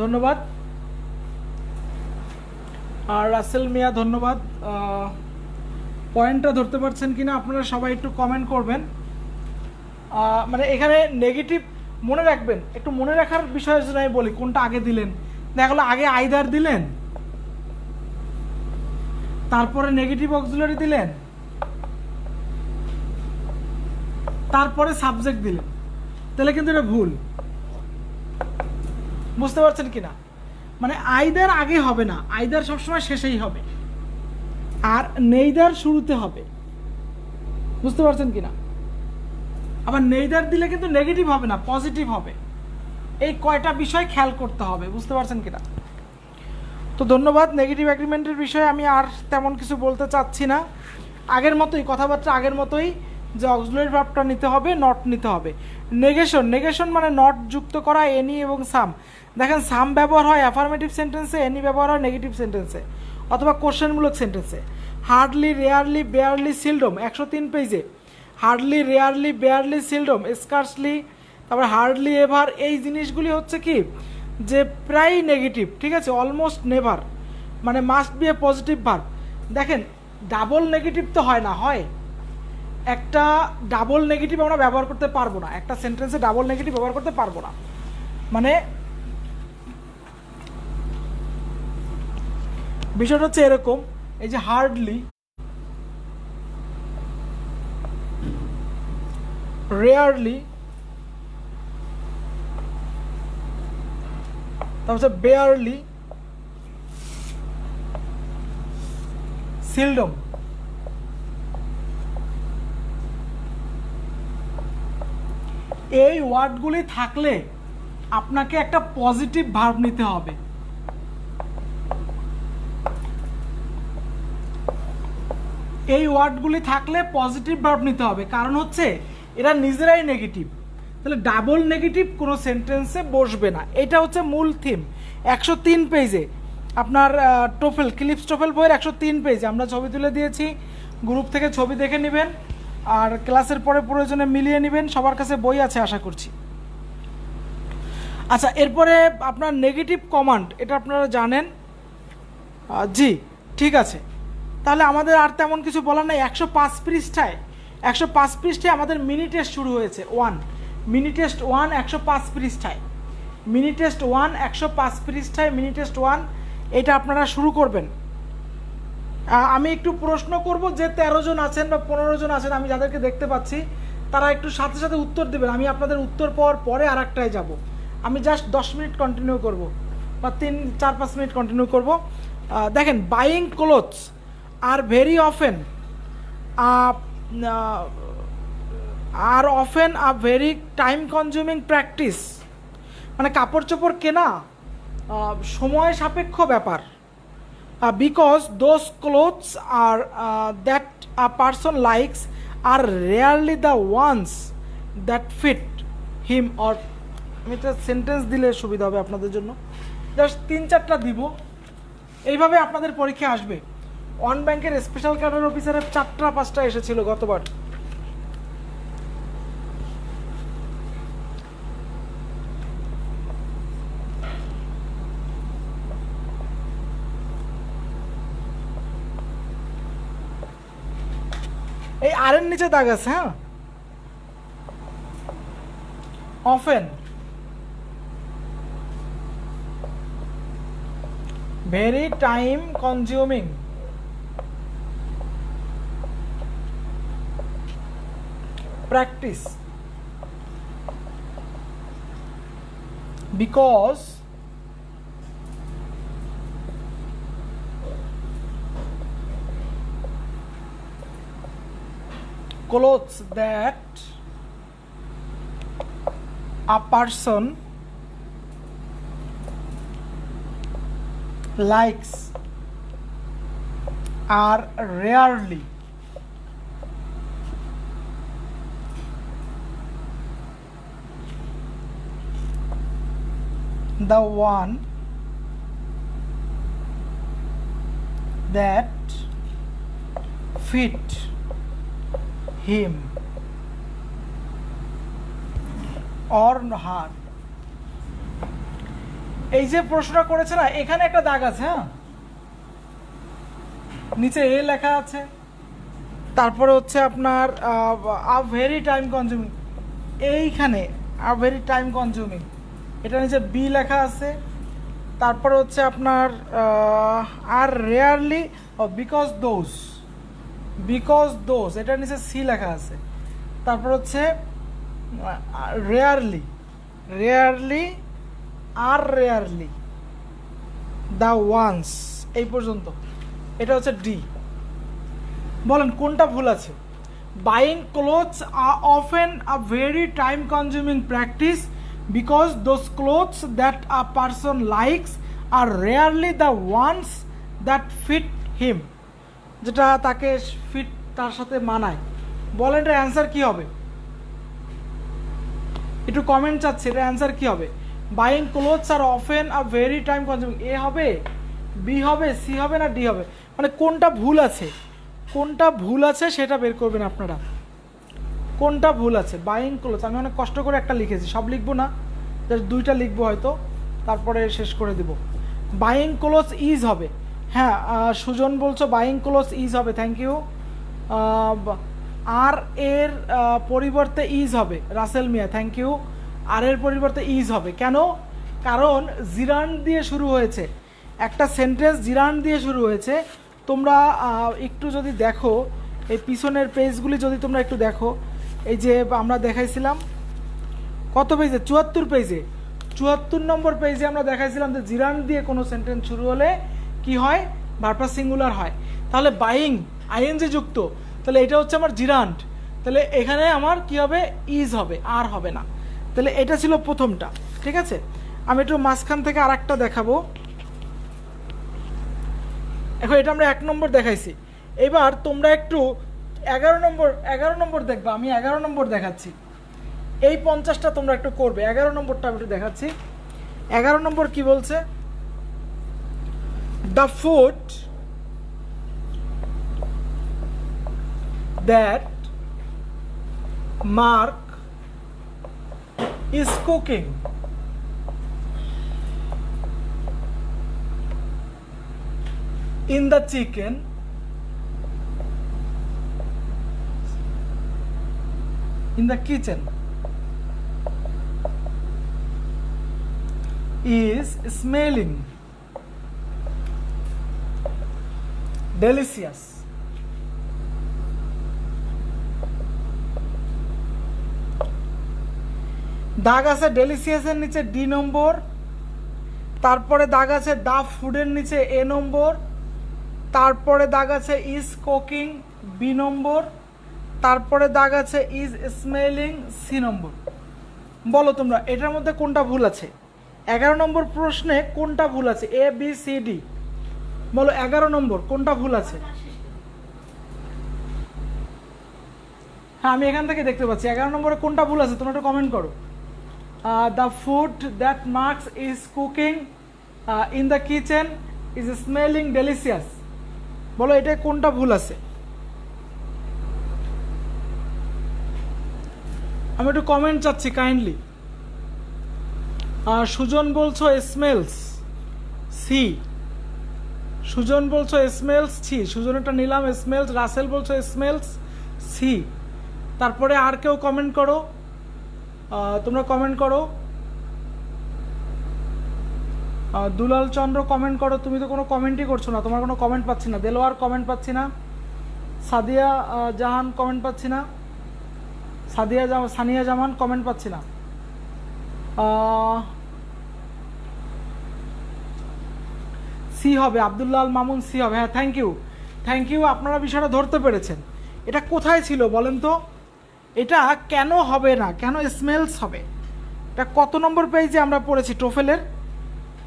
ধন্যবাদ। আর রাসেল মিয়া ধন্যবাদ। পয়েন্টটা ধরতে পারছেন কিনা আপনারা সবাই একটু কমেন্ট করবেন। মানে এখানে নেগেটিভ মনে রাখবেন, একটু মনে রাখার বিষয় যদি আমি বলি কোনটা আগে দিলেন, দেখা গেলো আগে আইদার দিলেন, তারপরে নেগেটিভ অক্সিলারি দিলেন, তারপরে সাবজেক্ট দিলেন, তাহলে কিন্তু এটা ভুল। বুঝতে পারছেন কিনা? মানে আইদার আগে হবে না, আইদার সবসময় শেষেই হবে, আর নেইদার শুরুতে হবে। বুঝতে পারছেন কিনা? আবার নেইদার দিলে কিন্তু নেগেটিভ হবে না, পজিটিভ হবে। এই কয়টা বিষয় খেয়াল করতে হবে। বুঝতে পারছেন কিনা? তো ধন্যবাদ। নেগেটিভ অ্যাগ্রিমেন্টের বিষয়ে আমি আর তেমন কিছু বলতে চাচ্ছি না, আগের মতোই কথাবার্তা, আগের মতোই যে অক্সিলারি ভার্বটা নিতে হবে, নট নিতে হবে। নেগেশন, নেগেশন মানে নট যুক্ত করা এনি এবং সাম। দেখেন সাম ব্যবহার হয় অ্যাফার্মেটিভ সেন্টেন্সে, এনি ব্যবহার হয় নেগেটিভ সেন্টেন্সে অথবা কোশ্চেনমূলক সেন্টেন্সে। হার্ডলি, রেয়ারলি, বেয়ারলি, সিলডম 103 পেজে। Hardly, rarely, barely, seldom, scarcely, তারপর হার্ডলি, এভার, এই জিনিসগুলি হচ্ছে কি যে প্রায় নেগেটিভ, ঠিক আছে? অলমোস্ট নেভার, মানে must B A positive verb. দেখেন ডাবল নেগেটিভ তো হয় না, হয় একটা ডাবল নেগেটিভ আমরা ব্যবহার করতে পারবো না, একটা সেন্টেন্সে ডাবল নেগেটিভ ব্যবহার করতে পারবো না। মানে বিষয়টা হচ্ছে এরকম, এই যে হার্ডলি, রেয়ারলি, তারপর বেয়ারলি, সিলডম, এই ওয়ার্ডগুলি থাকলে আপনাকে একটা পজিটিভ ভার্ব নিতে হবে। এই ওয়ার্ডগুলি থাকলে পজিটিভ ভার্ব নিতে হবে, কারণ হচ্ছে এরা নিজেরাই নেগেটিভ, তাহলে ডাবল নেগেটিভ কোনো সেন্টেন্সে বসবে না। এটা হচ্ছে মূল থিম। 103 পেজে আপনার টোফেল, ক্লিপস টোফেল বইয়ের 103 পেজে আমরা ছবি তুলে দিয়েছি, গ্রুপ থেকে ছবি দেখে নেবেন, আর ক্লাসের পরে প্রয়োজনে মিলিয়ে নেবেন। সবার কাছে বই আছে আশা করছি। আচ্ছা, এরপরে আপনার নেগেটিভ কমান্ড, এটা আপনারা জানেন। জি ঠিক আছে, তাহলে আমাদের আর তেমন কিছু বলার নাই। 105 পৃষ্ঠায়, 105 পৃষ্ঠায় আমাদের মিনি টেস্ট শুরু হয়েছে। মিনি টেস্ট 1 105 পৃষ্ঠায়, মিনি টেস্ট 1 105 পৃষ্ঠায়, মিনি টেস্ট 1 এটা আপনারা শুরু করবেন। আমি একটু প্রশ্ন করব, যে 13 জন আছেন বা 15 জন আছেন আমি যাদেরকে দেখতে পাচ্ছি, তারা একটু সাথে সাথে উত্তর দেবেন। আমি আপনাদের উত্তর পাওয়ার পরে আর একটায় যাব। আমি জাস্ট 10 মিনিট কন্টিনিউ করব, বা 3-4-5 মিনিট কন্টিনিউ করব। দেখেন, buying clothes are very often a very time consuming practice, মানে কাপড় চোপড় কেনা সময় সাপেক্ষ ব্যাপার। Because those clothes are that a person likes are rarely the ones that fit him or. আমি একটা সেন্টেন্স দিলে সুবিধা হবে আপনাদের জন্য, জাস্ট 3-4টা দিব, এইভাবে আপনাদের পরীক্ষা আসবে। ওয়ান ব্যাংকের স্পেশাল ক্যাডার অফিসারের 4টা-5টা এসেছিল গতবার। এই আর এর নিচে দাগ আছে। হ্যাঁ, often, very time consuming, practice, because clothes that a person likes are rarely the one that fit him or her। এই যে প্রশ্নটা করেছে না, এখানে একটা দাগ আছে, হ্যাঁ, নিচে এ লেখা আছে, তারপরে হচ্ছে আপনার আ ভেরি টাইম কনজিউমিং, এইখানে আ ভেরি টাইম কনজিউমিং, এটা নিচে বি লেখা আছে, তারপরে হচ্ছে আপনার আর রেয়ারলি বিকজ দোজ, এটার নিচে সি লেখা আছে, তারপর হচ্ছে রেয়ারলি আর রেয়ারলি দ্য ওয়ান্স, এই পর্যন্ত, এটা হচ্ছে ডি। বলেন কোনটা ভুল আছে? Buying clothes are often a very time consuming practice because those clothes that a person likes are rarely the ones that fit him, যেটা তাকে ফিট, তার সাথে মানায়। বলেন এটার অ্যান্সার কি হবে? একটু কমেন্ট চাচ্ছে, এটা অ্যান্সার কি হবে? Buying clothes are often a very time consuming, A হবে, বি হবে, সি হবে, না ডি হবে? মানে কোনটা ভুল আছে, কোনটা ভুল আছে সেটা বের করবেন আপনারা, কোনটা ভুল আছে। বাইং ক্লোথস, আমি অনেক কষ্ট করে একটা লিখেছি, সব লিখবো না, জাস্ট দুইটা লিখবো হয়তো, তারপরে শেষ করে দেব। বাইং ক্লোথস ইজ হবে, হ্যাঁ, সুজন বলছো বাইং ক্লোথস ইজ হবে, থ্যাংক ইউ। আর এর পরিবর্তে ইজ হবে, রাসেল মিয়া, থ্যাংক ইউ। আর এর পরিবর্তে ইজ হবে কেন? কারণ জিরান্ড দিয়ে শুরু হয়েছে, একটা সেন্টেন্স জিরান্ড দিয়ে শুরু হয়েছে। তোমরা একটু যদি দেখো এই পিছনের পেজগুলি, যদি তোমরা একটু দেখো, এই যে আমরা দেখাইছিলাম কত পেজে, 74 পেজে, 74 নম্বর পেজে আমরা দেখাইছিলাম যে জিরান্ড দিয়ে কোনো সেন্টেন্স শুরু হলে কি হয়, ভার্ব সিঙ্গুলার হয়। তাহলে বাইং আইএনজি যুক্ত, তাহলে এটা হচ্ছে আমার জিরান্ড, তাহলে এখানে আমার কি হবে, ইজ হবে, আর হবে না। তাহলে এটা ছিল প্রথমটা, ঠিক আছে। আমি একটু মাঝখান থেকে আর একটা দেখাবো। এখন এটা আমরা 1 নম্বর দেখাইছি, এবার তোমরা একটু 11 নম্বর দেখবা, আমি 11 নম্বর দেখাচ্ছি। এই 50টা তোমরা একটু করবে, 11 নম্বরটা আমি একটু দেখাচ্ছি। 11 নম্বর কি বলছে? The food that mark is cooking in the chicken in the kitchen is smelling delicious। দাগ আছে ডেলিসিয়াসের নিচে ডি নম্বর, তারপরে দাগ আছে দা ফুডের নিচে এ নম্বর, তারপরে দাগ আছে ইজ কুকিং বি নম্বর, তারপরে দাগ আছে ইজ স্মেলিং সি নম্বর। বলো তোমরা এটার মধ্যে কোনটা ভুল আছে? 11 নম্বর প্রশ্নে কোনটা ভুল আছে? এ বি সি ডি, বলো 11 নম্বর কোনটা ভুল আছে? হ্যাঁ, আমি এখান থেকে দেখতে পাচ্ছি 11 নম্বরে কোনটা ভুল আছে, তোমরা একটু কমেন্ট করো। The food that Marx is cooking in the kitchen is smelling delicious, বলো এটা কোনটা ভুল আছে? আমি একটু কমেন্ট চাচ্ছি কাইন্ডলি। সুজন বলছো স্মেলস সি, সুজন বলছো স্মেলস সি, সুজনটা নিলাম স্মেলস, রাসেল বলছো স্মেলস সি। তারপরে আর কেউ কমেন্ট করো, তোমরা কমেন্ট করো। দুলাল চন্দ্র কমেন্ট করো, তুমি তো কোনো কমেন্টই করছো না, তোমার কোনো কমেন্ট পাচ্ছি না। দেলোয়ার কমেন্ট পাচ্ছি না, সাদিয়া জাহান কমেন্ট পাচ্ছি না, সানিয়া জামান কমেন্ট পাচ্ছি না। সি হবে, আব্দুল্লাহ আল মামুন সি হবে। হ্যাঁ, থ্যাংক ইউ, আপনারা বিষয়টা ধরতে পেরেছেন। এটা কোথায় ছিল বলেন তো? এটা কেন হবে না, কেন স্মেলস হবে? এটা কত নম্বর পেজে আমরা পড়েছি টোফেলের?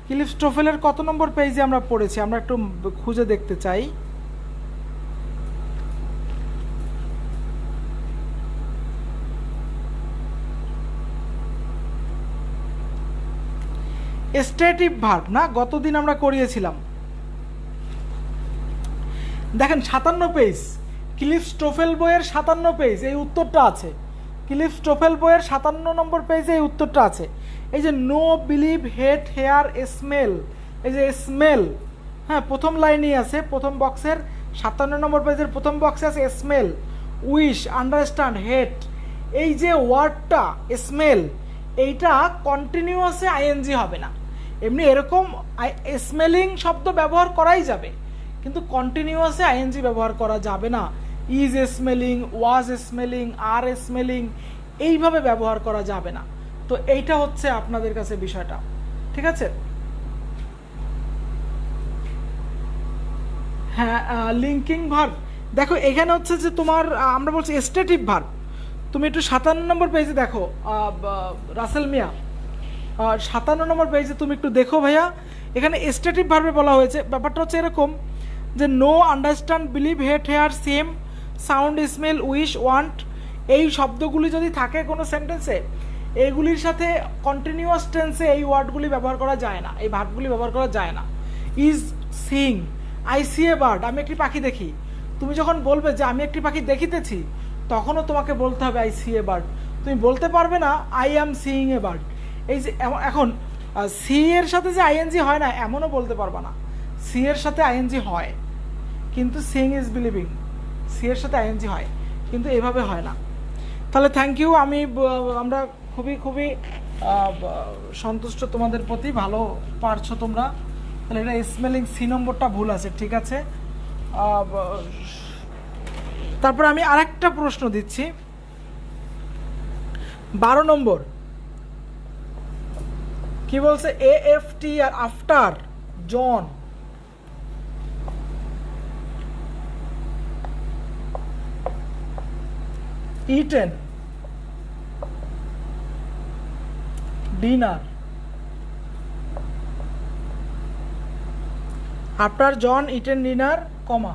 ক্লিফস টোফেলের কত নম্বর পেজে আমরা পড়েছি? আমরা একটু খুঁজে দেখতে চাই। স্ট্যাটিভ ভার্ব না, গতদিন আমরা করিয়েছিলাম। দেখেন 57 পেজ, ক্লিফস টোফেল বইয়ের 57 পেজ, এই উত্তরটা আছে। ক্লিফস টোফেল বইয়ের 57 নম্বর পেজে এই উত্তরটা আছে। এই যে no believe hate hair smell, এই যে স্মেল, হ্যাঁ প্রথম লাইনেই আছে, প্রথম বক্সের 57 নম্বর পেজের প্রথম বক্সে আছে স্মেল, উইশ, আন্ডারস্ট্যান্ড, হেট। এই যে ওয়ার্ডটা স্মেল, এইটা কন্টিনিউয়াসে আইএনজি হবে না। এমনি এরকম স্মেলিং শব্দ ব্যবহার করাই যাবে, কিন্তু কন্টিনিউয়াসে আইএনজি ব্যবহার করা যাবে না। Is smelling, was smelling, are smelling, এইভাবে ব্যবহার করা যাবে না। তো এইটা হচ্ছে আপনাদের কাছে বিষয়টা, ঠিক আছে? হ্যাঁ, লিঙ্কিং ভার্ব দেখো এখানে হচ্ছে যে তোমার আমরা বলছি স্ট্যাটিভ ভার্ব। তুমি একটু 57 নম্বর পেজে দেখো রাসেল মিয়া, 57 নম্বর পেজে তুমি একটু দেখো ভাইয়া, এখানে স্ট্যাটিভ ভার্বে বলা হয়েছে। ব্যাপারটা হচ্ছে এরকম যে know, understand, believe, hate, hear, seem, sound, smell, wish, want, এই শব্দগুলি যদি থাকে কোনো সেন্টেন্সে, এইগুলির সাথে কন্টিনিউয়াস টেন্সে এই ওয়ার্ডগুলি ব্যবহার করা যায় না, এই ভার্বগুলি ব্যবহার করা যায় না। Is sing, I see a bird, আমি একটি পাখি দেখি। তুমি যখন বলবে যে আমি একটি পাখি দেখিতেছি, তখনও তোমাকে বলতে হবে আই সি এ বার্ড। তুমি বলতে পারবে না I am seeing a bird. এই যে এখন সি এর সাথে যে আইএনজি হয় না এমনও বলতে পারবা না। সি এর সাথে আইএনজি হয়, কিন্তু সিং ইজ বিলিভিং, সি এর সাথে আইএনজি হয়, কিন্তু এভাবে হয় না। তাহলে থ্যাংক ইউ, আমরা খুবই খুবই সন্তুষ্ট তোমাদের প্রতি, ভালো পারছো তোমরা। তাহলে এটা স্মেলিং সি নম্বরটা ভুল আছে, ঠিক আছে। তারপর আমি আরেকটা প্রশ্ন দিচ্ছি, 12 নম্বর কি বলছে? AFT R after John, eaten, dinner. After John eaten dinner, comma,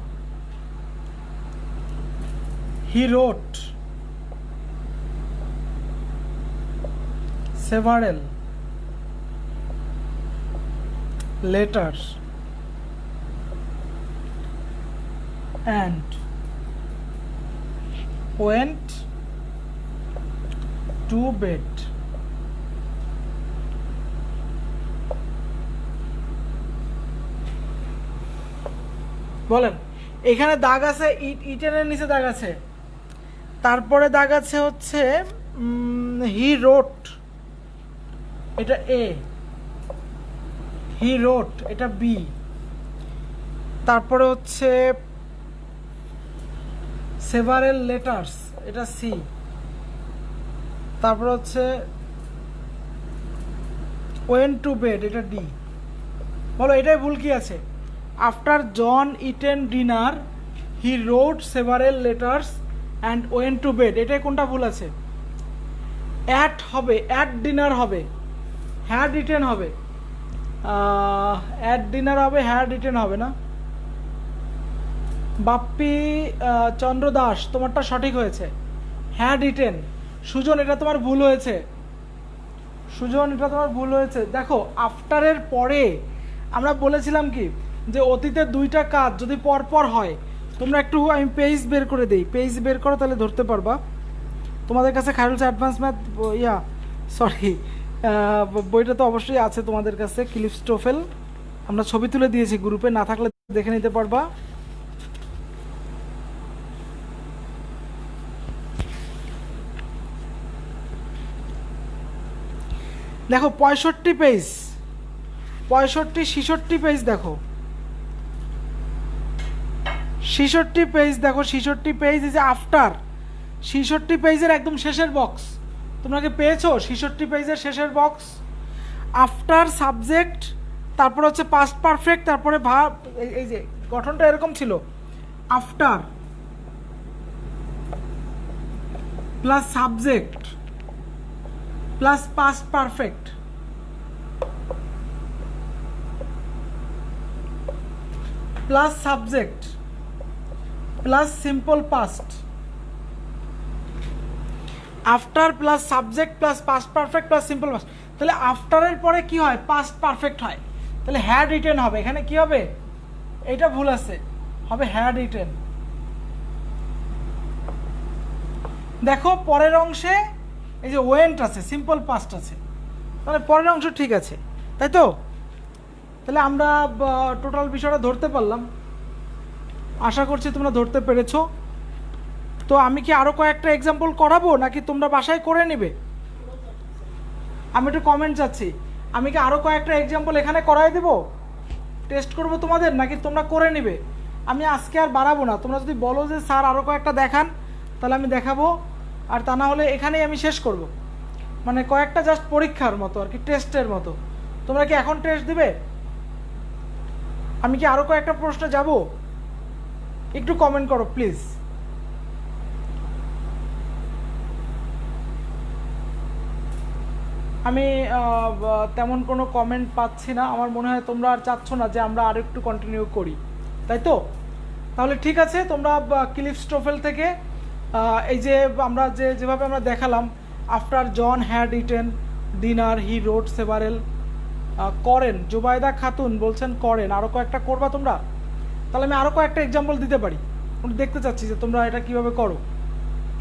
he wrote several letters and went to bed. বলেন, এখানে দাগ আছে, ইটেনের নিচে দাগ আছে, তারপরে দাগ আছে হচ্ছে হি রোট, এটা এ, হি রোট এটা বি, তারপরে হচ্ছে সেভারেল লেটার্স এটা সি, তারপর হচ্ছে ওয়েন্ট টু বেড এটা ডি। বলো এটাই ভুল কি আছে? After John eaten dinner he wrote several letters and went to bed, এটাই কোনটা ভুল আছে? অ্যাট হবে, অ্যাট ডিনার হবে, হ্যাড ইটেন হবে, অ্যাট ডিনার হবে, হ্যাড ইটেন হবে না। বাপ্পি চন্দ্র দাস তোমারটা সঠিক হয়েছে, হ্যাড ইটেন। সুজন এটা তোমার ভুল হয়েছে, সুজন এটা তোমার ভুল হয়েছে। দেখো আফটারের পরে আমরা বলেছিলাম কি যে অতীতের দুইটা কাজ যদি পরপর হয়, তোমরা একটু, আমি পেজ বের করে দিই, পেজ বের করো তাহলে ধরতে পারবা। তোমাদের কাছে খায়রুল অ্যাডভান্স ম্যাথ সরি বইটা তো অবশ্যই আছে তোমাদের কাছে, ক্লিফস টোফেল, আমরা ছবি তুলে দিয়েছি গ্রুপে, না থাকলে দেখে নিতে পারবা। দেখো 65 পেজ, 65-66 পেজ দেখো, 66 পেজ দেখো, 66 পেজ এই যে আফটার, 66 পেজের একদম শেষের বক্স, তোমরা কি পেয়েছো? 66 পেজের শেষের বক্স, আফটার সাবজেক্ট, তারপর হচ্ছে পাস্ট পারফেক্ট, তারপরে ভার্ব। এই যে গঠনটা এরকম ছিল, after plus subject plus past perfect plus subject plus simple past, after plus subject plus past perfect plus simple past. তাহলে আফটারের পরে কি হয়? পাস্ট পারফেক্ট হয়। তাহলে হ্যাড রিটেন হবে। এখানে কি হবে? এটা ভুল আছে, হবে হ্যাড রিটেন। দেখো পরের অংশে এই যে ওয়েন্ট আছে, সিম্পল পাস্ট আছে, তাহলে পরের অংশ ঠিক আছে, তাই তো? তাহলে আমরা টোটাল বিষয়টা ধরতে পারলাম, আশা করছি তোমরা ধরতে পেরেছো। তো আমি কি আরও কয়েকটা এক্সাম্পল করাবো নাকি তোমরা বাসায় করে নেবে? আমি একটু কমেন্ট চাচ্ছি, আমি কি আরও কয়েকটা এক্সাম্পল এখানে করাই দেবো, টেস্ট করব তোমাদের, নাকি তোমরা করে নেবে? আমি আজকে আর বাড়াবো না, তোমরা যদি বলো যে স্যার আরও কয়েকটা দেখান তাহলে আমি দেখাবো, আর তা না হলে এখানেই আমি শেষ করব। মানে কয়েকটা জাস্ট পরীক্ষার মতো আর কি, টেস্টের মতো। তোমরা কি এখন টেস্ট দিবে? আমি কি আরও কয়েকটা প্রশ্ন যাব? একটু কমেন্ট করো প্লিজ। আমি তেমন কোনো কমেন্ট পাচ্ছি না, আমার মনে হয় তোমরা আর চাচ্ছ না যে আমরা আর একটু কন্টিনিউ করি, তাই তো? তাহলে ঠিক আছে, তোমরা ক্লিফস্টোফেল থেকে এই যে আমরা যেভাবে আমরা দেখালাম, after John had eaten dinner he rode several, করেন, জুবাইদা খাতুন বলছেন করেন, আরও কয়েকটা করবা তোমরা? তাহলে আমি আরও কয়েকটা এক্সাম্পল দিতে পারি, দেখতে চাচ্ছি যে তোমরা এটা কিভাবে করো,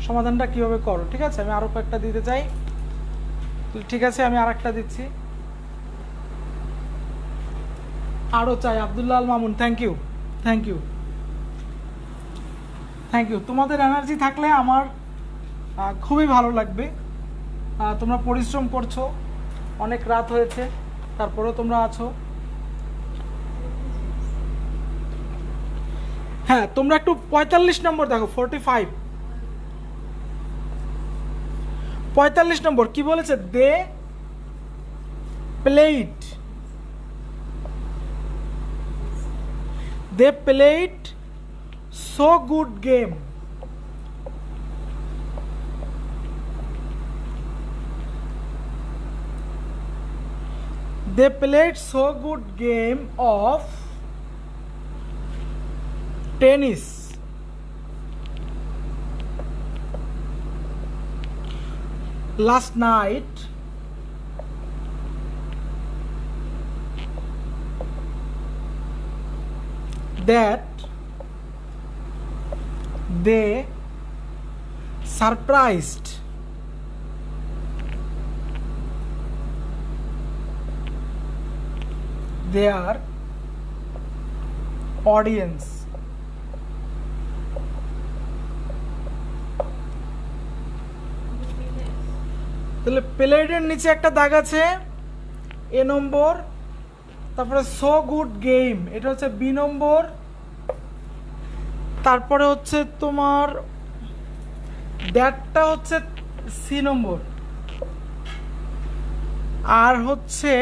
সমাধানটা কিভাবে করো। ঠিক আছে, আমি আরও কয়েকটা দিতে চাই। ঠিক আছে, আমি আর একটা দিচ্ছি, আরও চাই। Abdullah Al Mamun, thank you, thank you, thank you. তোমাদের এনার্জি থাকলে আমার খুবই ভালো লাগবে। তোমরা পরিশ্রম করছো, অনেক রাত হয়েছে, তারপরেও তোমরা আছো। হ্যাঁ, তোমরা একটু 45 নম্বর দেখো, 45 নম্বর কি বলেছে? They played so good game. They played so good game of tennis last night that they surprised their audience. তাহলে প্লেডের নিচে একটা দাগ আছে, এ নম্বর, তারপরে সো গুড গেম, এটা হচ্ছে বি নম্বর, তারপরে হচ্ছে তোমার দ্যাটটা হচ্ছে সি নম্বর, আর হচ্ছে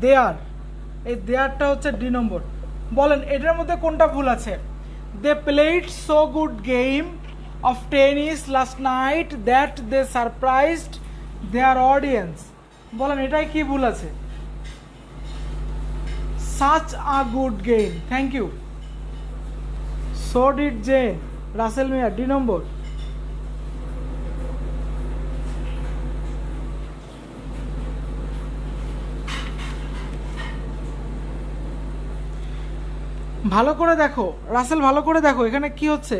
দেয়ার, এই দেয়ারটা হচ্ছে ডি নম্বর। বলেন এটার মধ্যে কোনটা ভুল আছে? They played so good game of tennis last night that they surprised their audience. বলেন এটাই কি ভুল আছে? such a good game, thank you. So did Jane, Rasel Mia, D number. ভালো করে দেখো রাসেল, ভালো করে দেখো এখানে কি হচ্ছে।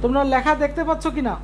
তোমরা লেখা দেখতে পাচ্ছ কিনা?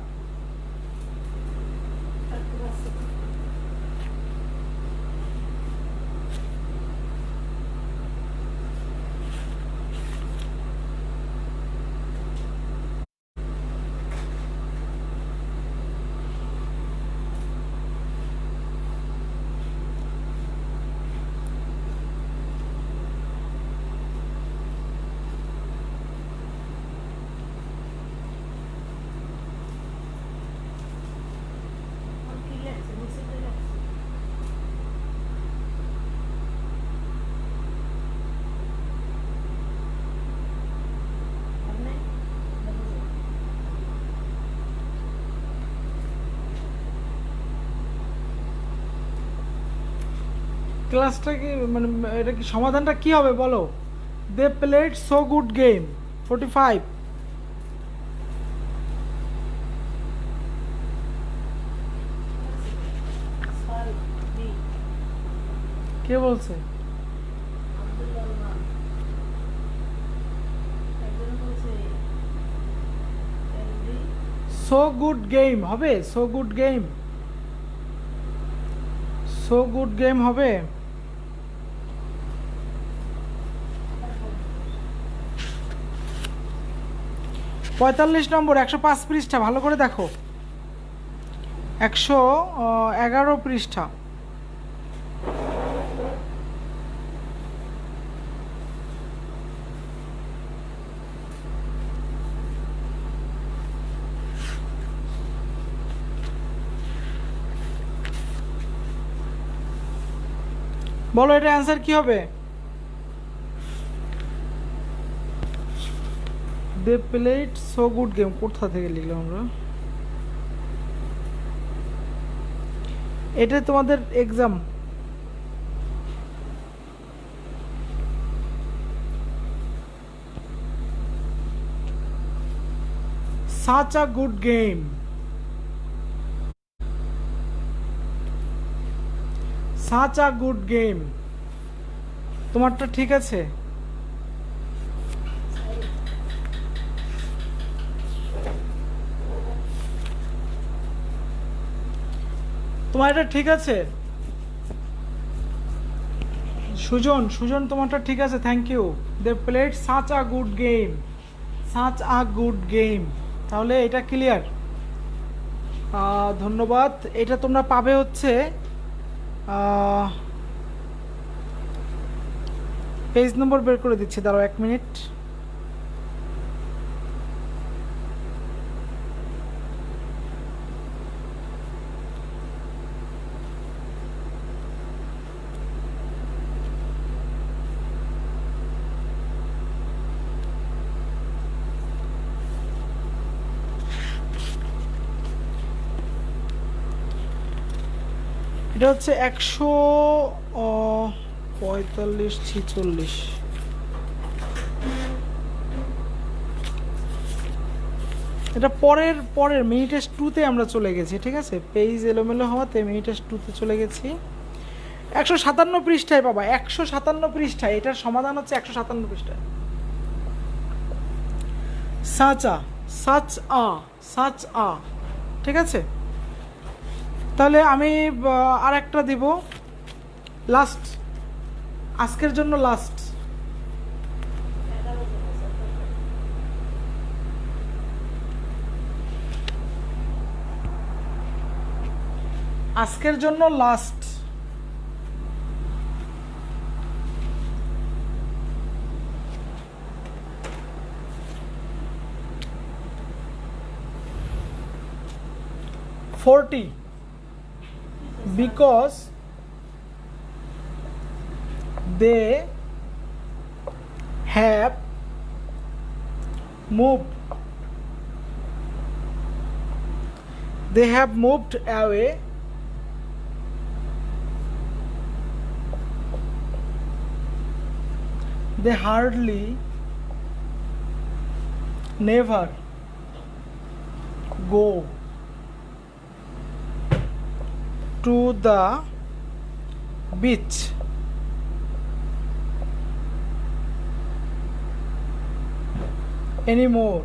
ক্লাসটা কি মানে এটা কি সমাধানটা কি হবে বলো? They played so good game 45। কে বলছে? সো গুড গেম হবে, so good game, so good game হবে। 45 নম্বর, 105 পৃষ্ঠা, ভালো করে দেখো, 111 পৃষ্ঠা। বলো এটা অ্যান্সার কি হবে? They played so good game, কোথা থেকে লিখলাম আমরা? এটা তোমাদের exam. Such a good game, such a good game. তোমারটা ঠিক আছে? তোমার এটা ঠিক আছে? সুজন, সুজন তোমারটা ঠিক আছে, thank you. They played such a good game, such a good game. তাহলে এটা ক্লিয়ার, ধন্যবাদ। এটা তোমরা পাবে হচ্ছে পেজ নম্বর বের করে দিচ্ছি, দাঁড়াও 1 মিনিট। এটা হচ্ছে 145-46। এটা পরের পরের মিনিটেস 2-তে আমরা চলে গেছি, ঠিক আছে? পেজ এলোমেলো হওয়াতে মিনিটেস 2-তে চলে গেছি। 157 পৃষ্ঠায় পাবা, 157 পৃষ্ঠায়। এটার সমাধান হচ্ছে 157 পৃষ্ঠায়। Such a, such a, such a, ঠিক আছে? তাহলে আমি আর একটা দিব, লাস্ট, আজকের জন্য লাস্ট। আজকের জন্য last. because they have moved, they have moved away they hardly never go to the beach anymore.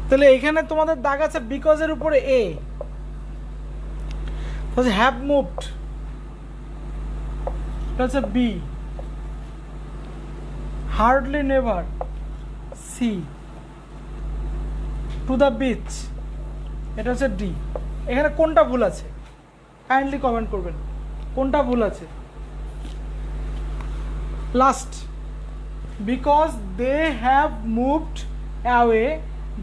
তাহলে এখানে তোমাদের দাগ আছে বিকজ এর উপরে এ, তাহলে হ্যাভ মুভড, এটা হচ্ছে B, hardly never C, to the beach, এটা হচ্ছে ডি। এখানে কোনটা ভুল আছে কাইন্ডলি কমেন্ট করবেন, কোনটা ভুল আছে? Last, because they have moved away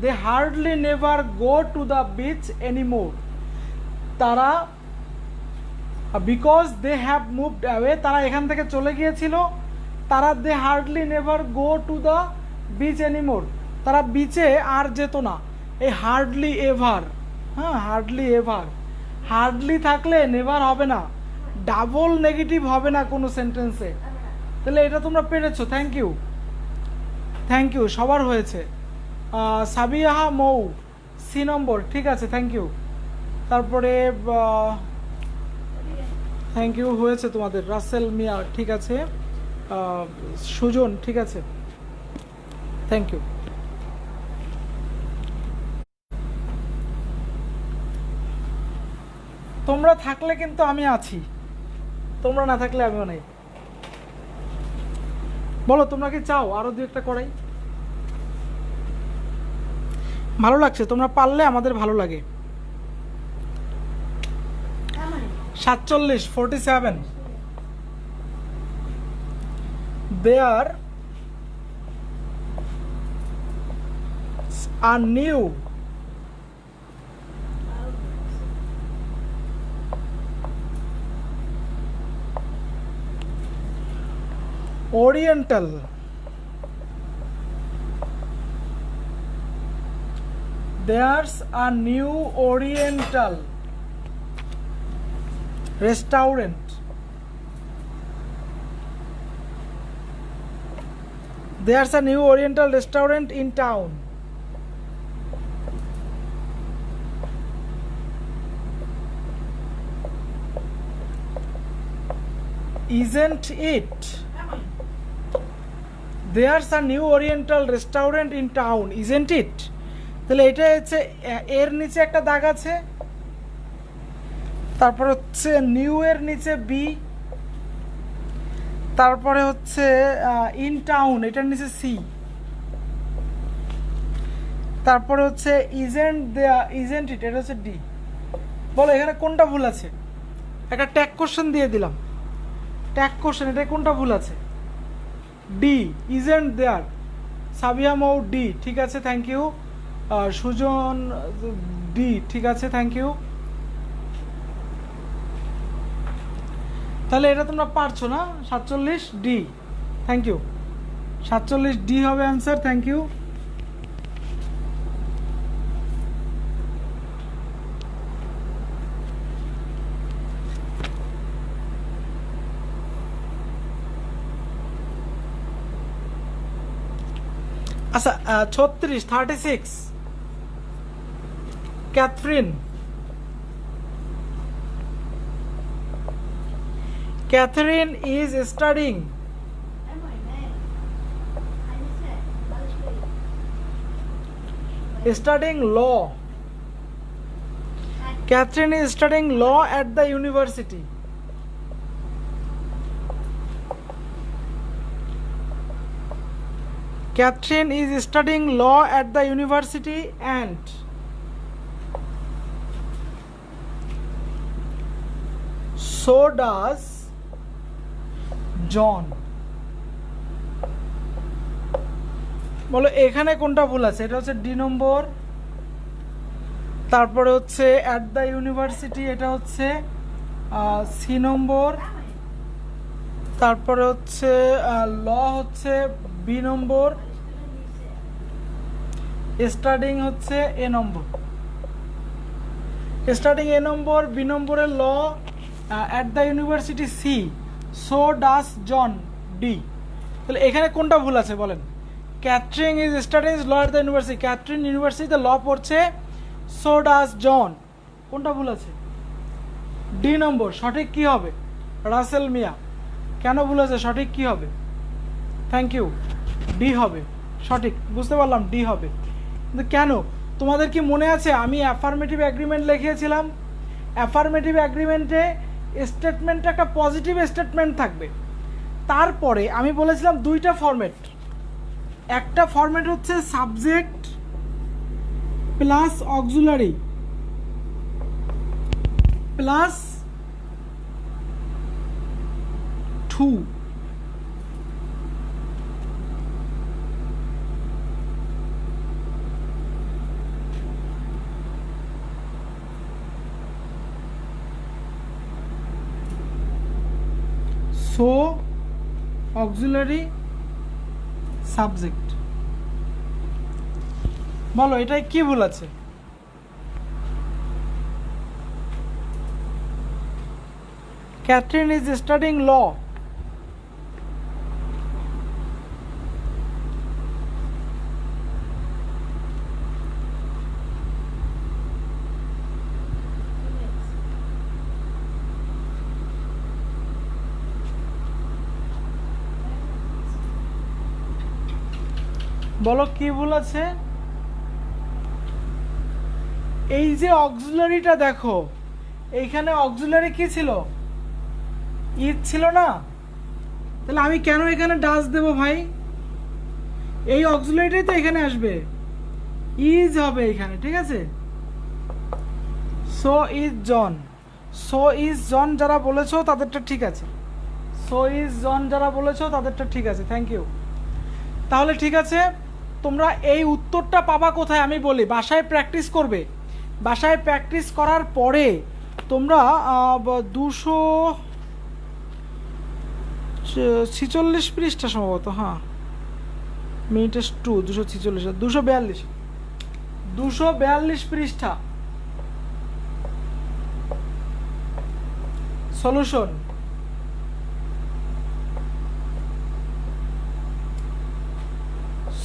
they hardly never go to the beach anymore. তারা because they have moved away, তারা এখান থেকে চলে গিয়েছিল, তারা they hardly never go to the beach anymore, তারা বিচে আর যেত না। এই হার্ডলি এভার, হ্যাঁ হার্ডলি এভার, হার্ডলি থাকলে নেভার হবে না, ডাবল নেগেটিভ হবে না কোনো সেন্টেন্সে। তাহলে এটা তোমরা পেরেছো, থ্যাংক ইউ, থ্যাংক ইউ, সবার হয়েছে। সাবিয়াহা মৌ সি নম্বর, ঠিক আছে, থ্যাংক ইউ। তারপরে থ্যাংক ইউ হয়েছে তোমাদের, রাসেল মিয়া ঠিক আছে, সুজন ঠিক আছে, থ্যাংক ইউ। তোমরা থাকলে কিন্তু আমি আছি, তোমরা না থাকলে আমিও নাই। বলো তোমরা কি চাও আরো দু একটা করাই? ভালো লাগছে, তোমরা পারলে আমাদের ভালো লাগে। 47 47 there are new oriental there's a new oriental restaurant. There's a new oriental restaurant in town. Isn't it? There's a new oriental restaurant in town, isn't it? তাহলে এটা হচ্ছে এর নিচে একটা দাগ আছে, তারপর হচ্ছে নিউ এর নিচে বি, তারপরে হচ্ছে ইন টাউন এটার নিচে সি, তারপরে হচ্ছে ইজেন্ট ইট এটা হচ্ছে ডি। বলো এখানে কোনটা ভুল আছে? একটা ট্যাগ কোশ্চেন দিয়ে দিলাম, ট্যাগ কোশ্চেন, এটা কোনটা ভুল আছে? D, isn't there. Sabia Mou D, ঠিক আছে, থ্যাংক ইউ। সুজন ডি, ঠিক আছে, থ্যাংক ইউ। তাহলে এটা তোমরা পারছো না, 47 ডি, থ্যাংক ইউ, 47 ডি হবে অ্যান্সার, থ্যাংক ইউ। আচ্ছা 36 36 Catherine, Catherine is studying law. Catherine is studying law at the university. Catherine is studying law at the university and so does জন। বলো এখানে কোনটা ভুল আছে? এটা হচ্ছে ডি নম্বর, তারপরে হচ্ছে অ্যাট দ্য ইউনিভার্সিটি এটা হচ্ছে সি নম্বর, তারপরে হচ্ছে ল হচ্ছে বি নম্বর, স্টাডিং হচ্ছে এ নম্বর, স্টাডিং এ নম্বর, বি নম্বরের law, at the university C, so does John D. তাহলে এখানে কোনটা ভুল আছে বলেন? Catherine is studying law at the university, Catherine ইউনিভার্সিটিতে ল পড়ছে, সো ডাস জন, কোনটা ভুল আছে? D number. সঠিক কি হবে? রাসেল মিয়া, কেন ভুল আছে? সঠিক কি হবে? থ্যাংক ইউ, ডি হবে সঠিক, বুঝতে পারলাম ডি হবে। কিন্তু কেন? তোমাদের কি মনে আছে আমি অ্যাফার্মেটিভ অ্যাগ্রিমেন্ট লিখিয়েছিলাম? অ্যাফার্মেটিভ অ্যাগ্রিমেন্টে স্টেটমেন্টটা একটা পজিটিভ স্টেটমেন্ট থাকবে, তারপরে আমি বলেছিলাম দুইটা ফরম্যাট, একটা ফরম্যাট হচ্ছে subject plus auxiliary plus too, so auxiliary subject. বলো এটাই কি ভুল আছে? Catherine is studying law. বলো কি ভুল আছে? এই যে অক্সিলারিটা দেখো, এইখানে অক্সিলারি কি ছিল? ইজ ছিল না? তাহলে আমি কেন এখানে ডাজ দেব ভাই? এই অক্সিলারিটাই তো এখানে আসবে, ইজ হবে এখানে, ঠিক আছে? So is John, so is John যারা বলেছো তাদেরটা ঠিক আছে, সো ইজ জন যারা বলেছো তাদেরটা ঠিক আছে, থ্যাংক ইউ। তাহলে ঠিক আছে, তোমরা এই উত্তরটা পাবা কোথায় আমি বলি, বাসায় প্র্যাকটিস করবে। বাসায় প্র্যাকটিস করার পরে তোমরা 246 পৃষ্ঠা সম্ভবত, হ্যাঁ মিনিটেস 246 242 পৃষ্ঠা সলিউশন।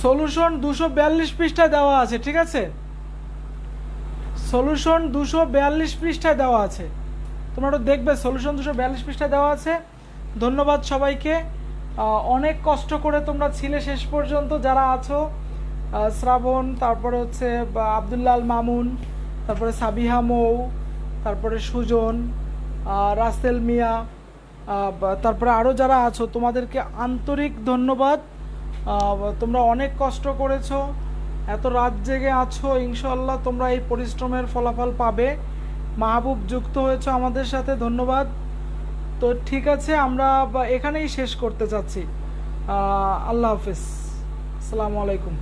সলিউশন 242 পৃষ্ঠায় দেওয়া আছে, ঠিক আছে? সলিউশন 242 পৃষ্ঠায় দেওয়া আছে, তোমরা একটু দেখবে। সলিউশন 242 পৃষ্ঠায় দেওয়া আছে। ধন্যবাদ সবাইকে, অনেক কষ্ট করে তোমরা ছিলে শেষ পর্যন্ত যারা আছো। শ্রাবণ, তারপরে হচ্ছে আবদুল্লাহ আল মামুন, তারপরে সাবিহা মৌ, তারপরে সুজন, রাসেল মিয়া, তারপরে আরও যারা আছো তোমাদেরকে আন্তরিক ধন্যবাদ। তোমরা অনেক কষ্ট করেছো, এত রাত জেগে আছো, ইনশাল্লাহ তোমরা এই পরিশ্রমের ফলাফল পাবে। মাহবুব যুক্ত হয়েছো আমাদের সাথে, ধন্যবাদ। তো ঠিক আছে, আমরা এখানেই শেষ করতে চাচ্ছি। আল্লাহ হাফেজ, আসসালামু আলাইকুম।